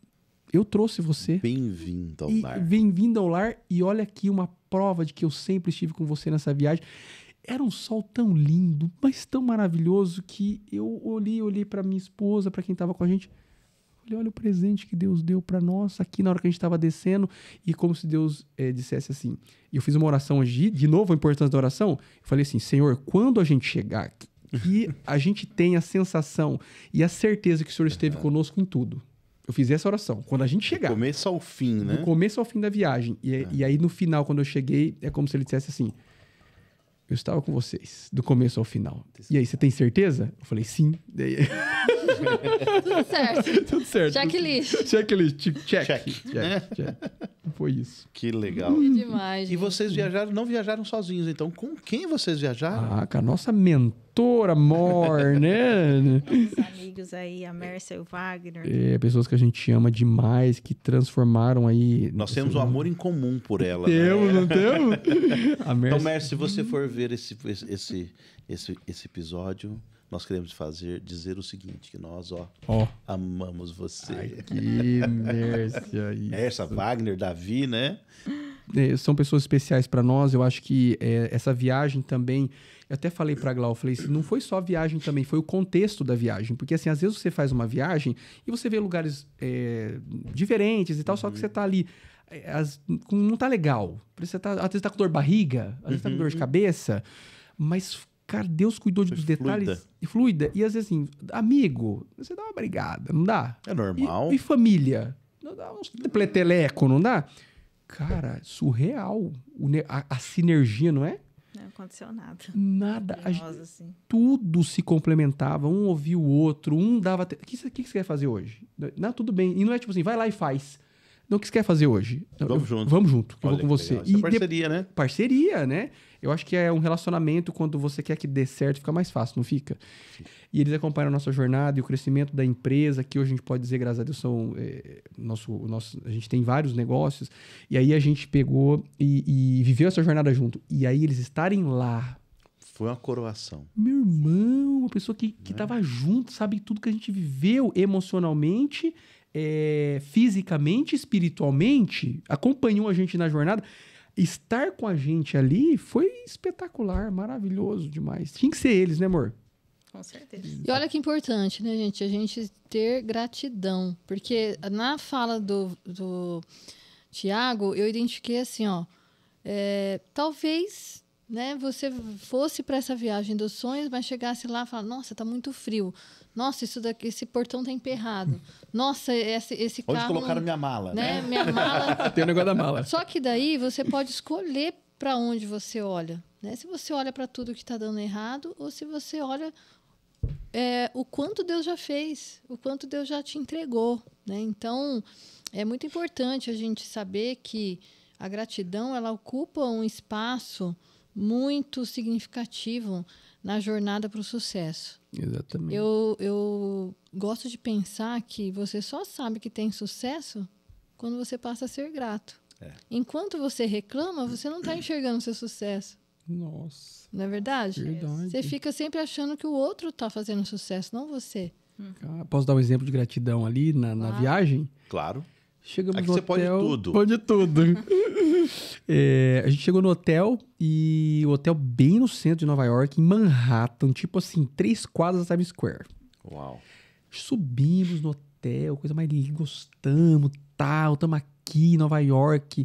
Eu trouxe você. Bem-vindo ao lar. Bem-vindo ao lar. E olha aqui uma prova de que eu sempre estive com você nessa viagem. Era um sol tão lindo, mas tão maravilhoso, que eu olhei para minha esposa, para quem estava com a gente. Falei, olha o presente que Deus deu para nós aqui na hora que a gente estava descendo. E como se Deus dissesse assim. E eu fiz uma oração hoje, de novo a importância da oração. Eu falei assim, Senhor, quando a gente chegar, que a gente tenha a sensação e a certeza que o Senhor esteve conosco em tudo. Eu fiz essa oração. Quando a gente chegar. Do começo ao fim, né? Do começo ao fim da viagem. E aí, no final, quando eu cheguei, é como se ele dissesse assim, eu estava com vocês, do começo ao final. E aí, você tem certeza? Eu falei, sim. Tudo certo. Tudo certo. Checklist. Checklist. Check. Check. Foi isso. Que legal. Que demais, E gente. vocês não viajaram sozinhos, então. Com quem vocês viajaram? Com a nossa mentora, amor, né? Os amigos aí, a Mércia e o Wagner. Pessoas que a gente ama demais, que transformaram aí... Nós temos um amor em comum por ela. Temos, né? não temos? A Então, Mércia, se você for ver esse episódio, nós queremos dizer o seguinte, que nós, amamos você. Que Mércia. Essa, Wagner, Davi, né? São pessoas especiais para nós. Eu acho que essa viagem também... Eu até falei pra Glau, falei assim, não foi só a viagem também, foi o contexto da viagem. Porque, assim, às vezes você faz uma viagem e você vê lugares diferentes e tal, só que você tá ali... não tá legal. Você às vezes tá com dor de barriga, às vezes tá com dor de cabeça, mas, cara, Deus cuidou dos detalhes. Fluida. E às vezes, assim, amigo, você dá uma brigada, não dá? É normal. E família? Não dá uns pleteleco, não dá? Cara, surreal. A sinergia, não é? Não aconteceu nada. Nada. Assim. Tudo se complementava. Um ouvia o outro. Um dava... O que você quer fazer hoje? Não, tudo bem. E não é tipo assim, vai lá e faz. Não, o que você quer fazer hoje? Vamos junto. Vamos junto, que eu Olha, vou com você. Isso é parceria, né? Parceria, né? Eu acho que é um relacionamento, quando você quer que dê certo, fica mais fácil, não fica? E eles acompanham a nossa jornada e o crescimento da empresa, que hoje a gente pode dizer, graças a Deus, a gente tem vários negócios. E aí a gente pegou e viveu essa jornada junto. E aí eles estarem lá... Foi uma coroação. Meu irmão, uma pessoa que estava junto, sabe tudo que a gente viveu emocionalmente... fisicamente, espiritualmente, acompanhou a gente na jornada. Estar com a gente ali foi espetacular, maravilhoso demais. Tinha que ser eles, né, amor? Com certeza. E olha que importante, né, gente? A gente ter gratidão. Porque na fala do Tiago, eu identifiquei assim, talvez... né, você fosse para essa viagem dos sonhos, mas chegasse lá e falasse, nossa, tá muito frio. Nossa, esse portão tá emperrado. Nossa, esse carro... Onde colocaram minha mala? Né? Minha mala... Tem o negócio da mala. Só que daí você pode escolher para onde você olha. Né? Se você olha para tudo que está dando errado ou se você olha o quanto Deus já fez, o quanto Deus já te entregou. Né? Então, é muito importante a gente saber que a gratidão ela ocupa um espaço muito significativo na jornada para o sucesso. Exatamente. Eu gosto de pensar que você só sabe que tem sucesso quando você passa a ser grato. Enquanto você reclama, você não está enxergando o seu sucesso. Nossa. Não é verdade? Verdade. Você fica sempre achando que o outro está fazendo sucesso, não você. Posso dar um exemplo de gratidão ali na viagem? Claro. Chegamos Aqui no você hotel. pode tudo. Pode tudo. A gente chegou no hotel e o hotel bem no centro de Nova York, em Manhattan, tipo assim, 3 quadras da Times Square. Uau. Subimos no hotel, coisa mais linda, gostamos, estamos aqui em Nova York.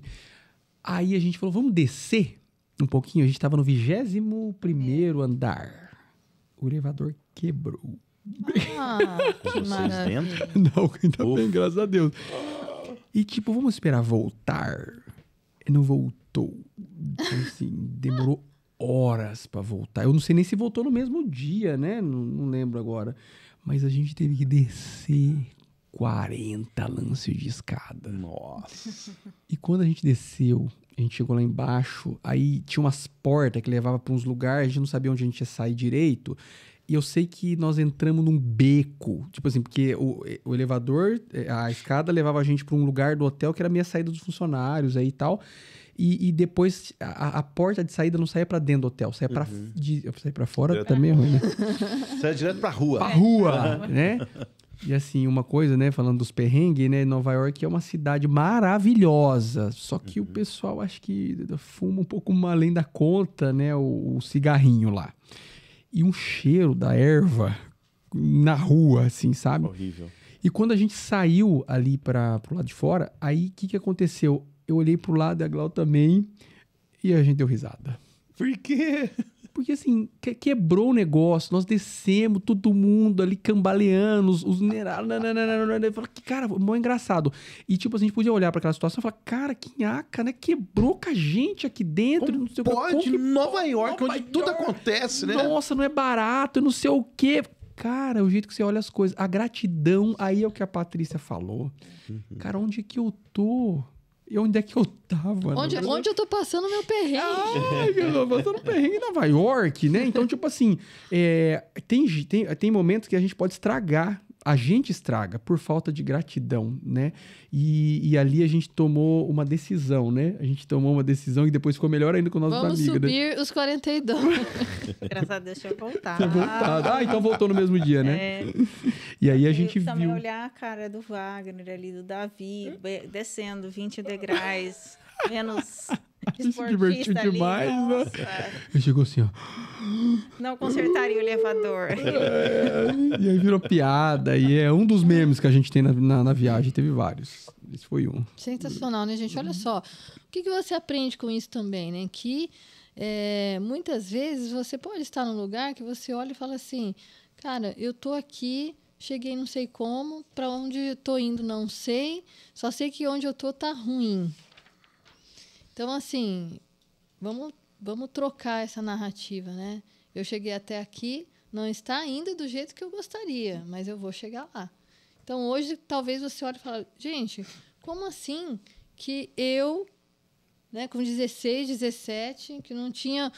Aí a gente falou, vamos descer um pouquinho. A gente estava no 21º andar. O elevador quebrou. Que Vocês maravilha. dentro? Não, ainda bem, graças a Deus. E tipo, vamos esperar voltar. E não voltou. Então, assim, demorou horas pra voltar. Eu não sei nem se voltou no mesmo dia, né? Não lembro agora. Mas a gente teve que descer 40 lances de escada. Nossa. E quando a gente desceu, a gente chegou lá embaixo, aí tinha umas portas que levavam pra uns lugares, a gente não sabia onde a gente ia sair direito. E eu sei que nós entramos num beco. Tipo assim, porque o elevador, a escada levava a gente para um lugar do hotel que era a minha saída dos funcionários aí e tal. E depois a porta de saída não saía para dentro do hotel, saía para fora Direto. também, é ruim, né? Você é direto pra rua. Pra rua, né? E assim, uma coisa, né, falando dos perrengues, né, Nova York é uma cidade maravilhosa, só que o pessoal acho que fuma um pouco além da conta, né, o cigarrinho lá. E um cheiro da erva na rua, assim, sabe? Horrível. E quando a gente saiu ali pro lado de fora, aí o que aconteceu? Eu olhei pro lado e a Glau também, e a gente deu risada. Por quê? Porque assim, quebrou o negócio, nós descemos, todo mundo ali cambaleando, os eu falei, cara, mó engraçado. E tipo, assim, a gente podia olhar pra aquela situação e falar, cara, que nhaca, né? Quebrou com a gente aqui dentro. Como não sei pode? como que Nova York, Nova onde tudo York. acontece, né? Nossa, não é barato, não sei o quê. Cara, o jeito que você olha as coisas, a gratidão, aí é o que a Patrícia falou. Cara, onde que eu tô? E onde é que eu tava? Onde eu tô passando meu perrengue? Ai, eu tô passando perrengue em Nova York, né? Então, tipo assim, tem momentos que a gente pode estragar. A gente estraga por falta de gratidão, né? E ali a gente tomou uma decisão, né? A gente tomou uma decisão e depois ficou melhor ainda com nossos Vamos amigos, subir os 42. Graças a Deus, tinha voltado. né? Voltado. Ah, então voltou no mesmo dia, né? E aí a gente também viu... olhar a cara do Wagner ali, do Davi, descendo 20 degraus, menos Se divertiu esportista ali. demais, né? Nossa, Ele chegou assim, ó. não consertaria o elevador. E aí virou piada. E é um dos memes que a gente tem na viagem. Teve vários. Esse foi um. Sensacional, né, gente? Olha só. O que você aprende com isso também, né? Que muitas vezes você pode estar num lugar que você olha e fala assim, cara, eu tô aqui, cheguei não sei como, para onde eu tô indo não sei, só sei que onde eu tô tá ruim. Então, assim, vamos trocar essa narrativa, né? Eu cheguei até aqui, não está ainda do jeito que eu gostaria, mas eu vou chegar lá. Então, hoje, talvez você olhe e fale, gente, como assim que eu, né, com 16, 17, que não tinha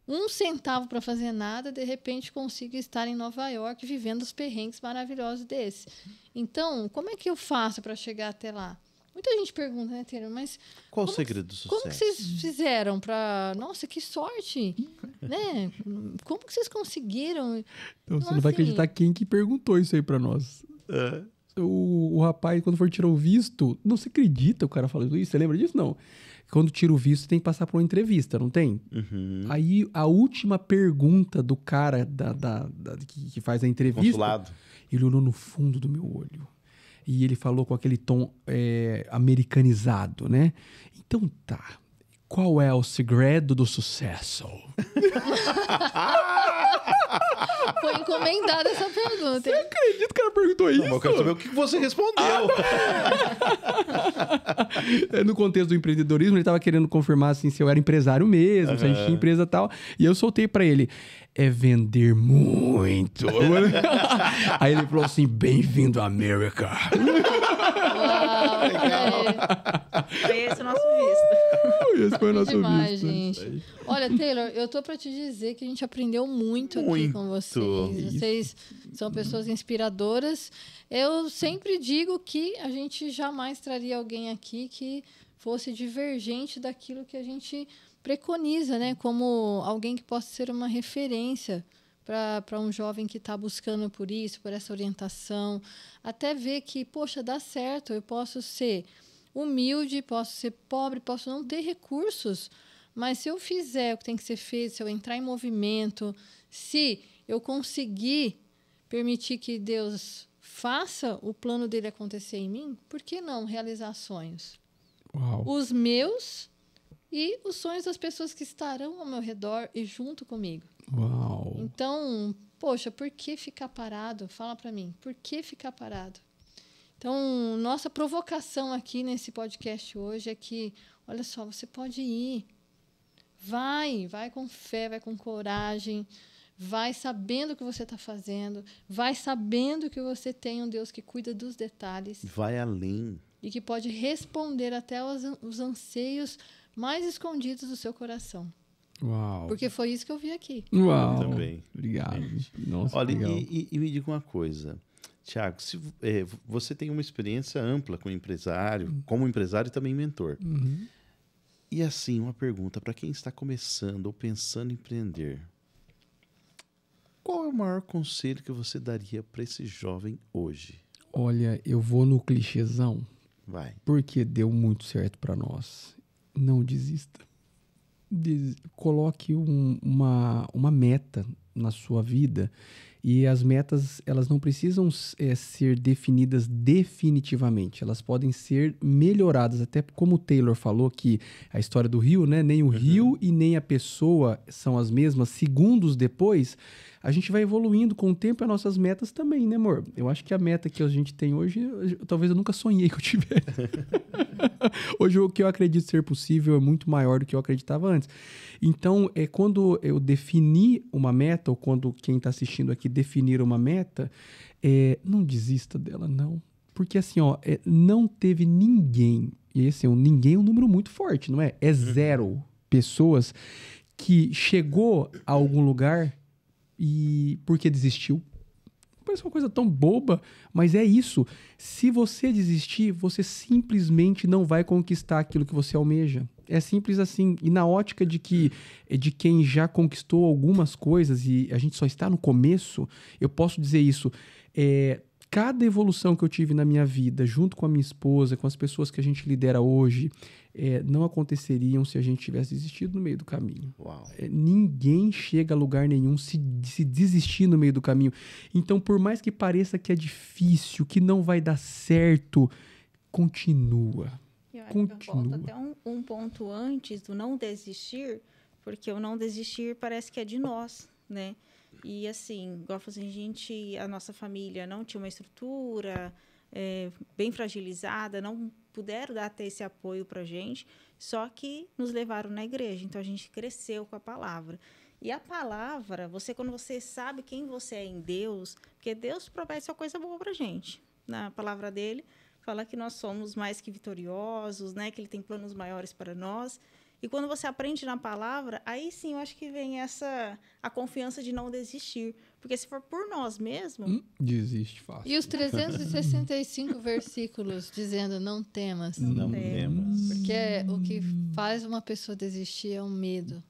um centavo para fazer nada, de repente consigo estar em Nova York vivendo os perrengues maravilhosos desses. Então, como é que eu faço para chegar até lá? Muita gente pergunta, né, Taylor, mas... Qual o segredo do sucesso? Como que vocês fizeram para... Nossa, que sorte! Né? Como que vocês conseguiram? Então, você não vai acreditar quem que perguntou isso aí pra nós. O rapaz, quando for tirar o visto... Não se acredita o cara falando isso. Você lembra disso? Não. Quando tira o visto, tem que passar por uma entrevista, não tem? Uhum. Aí, a última pergunta do cara que faz a entrevista... Consulado. Ele olhou no fundo do meu olho. E ele falou com aquele tom americanizado, né? Então tá, qual é o segredo do sucesso? Foi encomendada essa pergunta. Você acredita que o cara perguntou isso? Não, eu quero saber o que você respondeu. No contexto do empreendedorismo, ele estava querendo confirmar assim, se eu era empresário mesmo, se a gente tinha empresa e tal. E eu soltei para ele, é vender muito. Aí ele falou assim, bem-vindo à América. Foi esse o nosso visto. Esse foi o nosso Demais, visto. gente. Olha, Taylor, eu tô para te dizer que a gente aprendeu muito aqui com vocês. Isso. Vocês são pessoas inspiradoras. Eu sempre digo que a gente jamais traria alguém aqui que fosse divergente daquilo que a gente preconiza, né? Como alguém que possa ser uma referência para um jovem que está buscando por isso, por essa orientação. Até ver que, poxa, dá certo, eu posso ser humilde, posso ser pobre, posso não ter recursos, mas se eu fizer o que tem que ser feito, se eu entrar em movimento, se eu conseguir permitir que Deus faça o plano dele acontecer em mim, por que não realizar sonhos? Uau. Os meus e os sonhos das pessoas que estarão ao meu redor e junto comigo. Uau. Então, poxa, por que ficar parado? Fala para mim, por que ficar parado? Então, nossa provocação aqui nesse podcast hoje é que, olha só, você pode ir. Vai com fé, vai com coragem, vai sabendo o que você está fazendo, vai sabendo que você tem um Deus que cuida dos detalhes. Vai além. E que pode responder até os anseios mais escondidos do seu coração. Uau. Porque foi isso que eu vi aqui. Uau. Também. Obrigado. Nossa, Olha, legal. e me diga uma coisa. Tiago, você tem uma experiência ampla como empresário e também mentor. Uhum. E assim, uma pergunta para quem está começando ou pensando em empreender. Qual é o maior conselho que você daria para esse jovem hoje? Olha, eu vou no clichêzão, Vai. porque deu muito certo para nós. Não desista. Coloque uma meta na sua vida. E as metas, elas não precisam ser definidas definitivamente. Elas podem ser melhoradas. Até como o Taylor falou que a história do rio, né? Nem o rio e nem a pessoa são as mesmas. Segundos depois, a gente vai evoluindo com o tempo e as nossas metas também, né, amor? Eu acho que a meta que a gente tem hoje, talvez eu nunca sonhei que eu tivesse. Hoje o que eu acredito ser possível é muito maior do que eu acreditava antes. Então, quando eu defini uma meta, ou quando quem está assistindo aqui definir uma meta, não desista dela, não. Porque assim, não teve ninguém, e esse ninguém é um número muito forte, não é? É 0 pessoas que chegou a algum lugar e porque desistiu. Parece uma coisa tão boba, mas é isso. Se você desistir, você simplesmente não vai conquistar aquilo que você almeja. É simples assim. E na ótica de quem já conquistou algumas coisas e a gente só está no começo, eu posso dizer isso. Cada evolução que eu tive na minha vida, junto com a minha esposa, com as pessoas que a gente lidera hoje, não aconteceriam se a gente tivesse desistido no meio do caminho. Uau. Ninguém chega a lugar nenhum se desistir no meio do caminho. Então, por mais que pareça que é difícil, que não vai dar certo, continua. Eu acho que eu volto até um ponto antes do não desistir, porque o não desistir parece que é de nós, né? E assim, igual a nossa família não tinha uma estrutura bem fragilizada, não puderam dar até esse apoio para a gente, só que nos levaram na igreja. Então, a gente cresceu com a palavra. E a palavra, quando você sabe quem você é em Deus, porque Deus promete só coisa boa para a gente. Na palavra dele, fala que nós somos mais que vitoriosos, né? Que ele tem planos maiores para nós. E quando você aprende na palavra, aí sim eu acho que vem a confiança de não desistir. Porque se for por nós mesmos... Desiste fácil. E os 365 versículos dizendo não temas. Não temas. Porque o que faz uma pessoa desistir é o medo.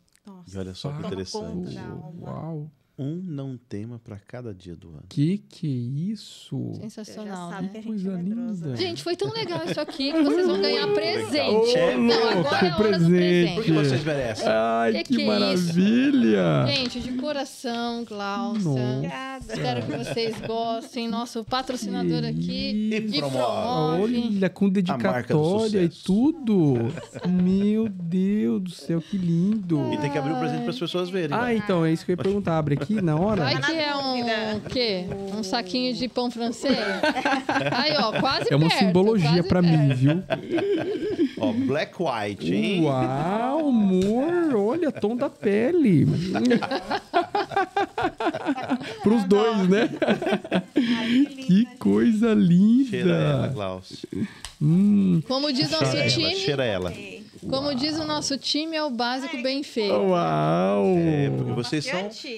E olha só que interessante. Uau. Não tema para cada dia do ano. Que é isso? Sensacional, sabe né? que a gente Coisa é medrosa. linda. Gente, foi tão legal isso aqui que vocês vão ganhar presente. Ô, Não, agora é a hora do presente. Porque vocês merecem. Ai, que é maravilha! Gente, de coração, Glaucia. Obrigada. Espero que vocês gostem. Nosso patrocinador aqui. E E promove. Olha, com dedicatória e sucesso. tudo. Meu Deus do céu, que lindo. E tem que abrir o presente para as pessoas verem. Ah, né? então, é isso que eu ia perguntar. Abre aqui na hora? Vai que é um quê? Um saquinho de pão francês? Aí, ó, quase É uma perto, simbologia quase pra perto. mim, viu? Ó, Black White, hein? Uau, amor. Olha, tom da pele. Pros dois, né? Ai, Que coisa linda. Cheira ela, Klaus. Como diz nosso Cheira ela, time, cheira ela. como diz o nosso time, é o básico bem feito. Uau.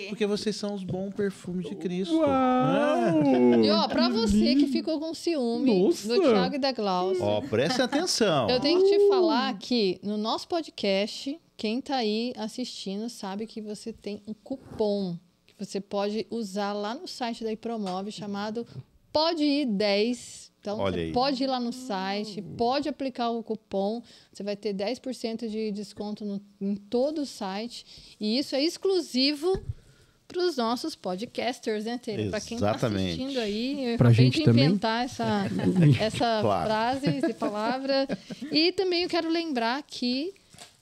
Porque vocês são os bons perfumes de Cristo. Uau. E ó, pra você que ficou com ciúme Nossa. do Thiago e da Glaucia, Ó, presta atenção. eu tenho que te falar que no nosso podcast, quem tá aí assistindo sabe que você tem um cupom que você pode usar lá no site da Ipromove chamado Pode Ir 10. Então, Olha você aí. pode ir lá no site, pode aplicar o cupom, você vai ter 10% de desconto em todo o site. E isso é exclusivo para os nossos podcasters, né, Tere? Para quem está Exatamente. assistindo aí, eu Pra acabei gente de também? inventar essa Claro. frase, essa palavra. E também eu quero lembrar que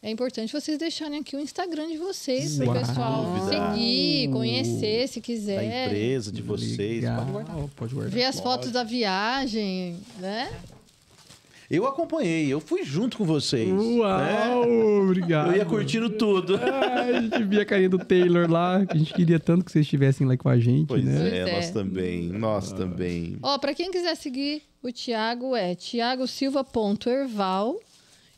é importante vocês deixarem aqui o Instagram de vocês, para o Uau. pessoal seguir, conhecer, se Da quiser. empresa, de vocês. Legal. Pode guardar. Pode guardar. Ver as fotos da viagem, né? Eu acompanhei, eu fui junto com vocês. Uau, né? obrigado. Eu ia curtindo tudo. Ai, a gente via a carinha do Taylor lá, que a gente queria tanto que vocês estivessem lá com a gente, Pois né? é, Pois é. nós também. Nós também. Ó, para quem quiser seguir o Thiago é thiagosilva.erval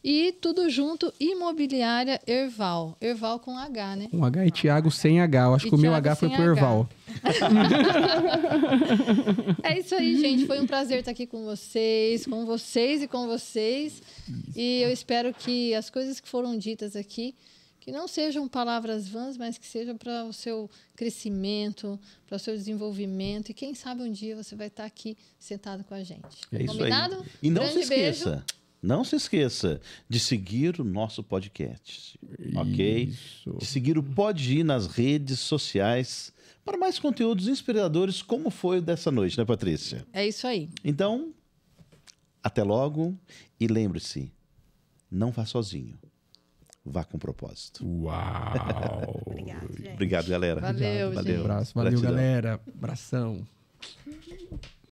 e tudo junto, Imobiliária Erval. Erval com H, né? Um H e Thiago sem H. Eu acho E que o meu Thiago H foi sem pro H. Erval. É isso aí, gente. Foi um prazer estar aqui com vocês e com vocês. E eu espero que as coisas que foram ditas aqui, que não sejam palavras vãs, mas que sejam para o seu crescimento, para o seu desenvolvimento. E quem sabe um dia você vai estar aqui sentado com a gente. É isso Combinado? aí. E não se Grande esqueça. beijo. Não se esqueça de seguir o nosso podcast, ok? Isso. De seguir o Pode Ir nas redes sociais para mais conteúdos inspiradores, como foi o dessa noite, né, Patrícia? É isso aí. Então, até logo e lembre-se, não vá sozinho, vá com propósito. Uau! Obrigada, gente. Obrigado, galera. Valeu, Um gente. abraço. Valeu, Gratidão. galera. Abração.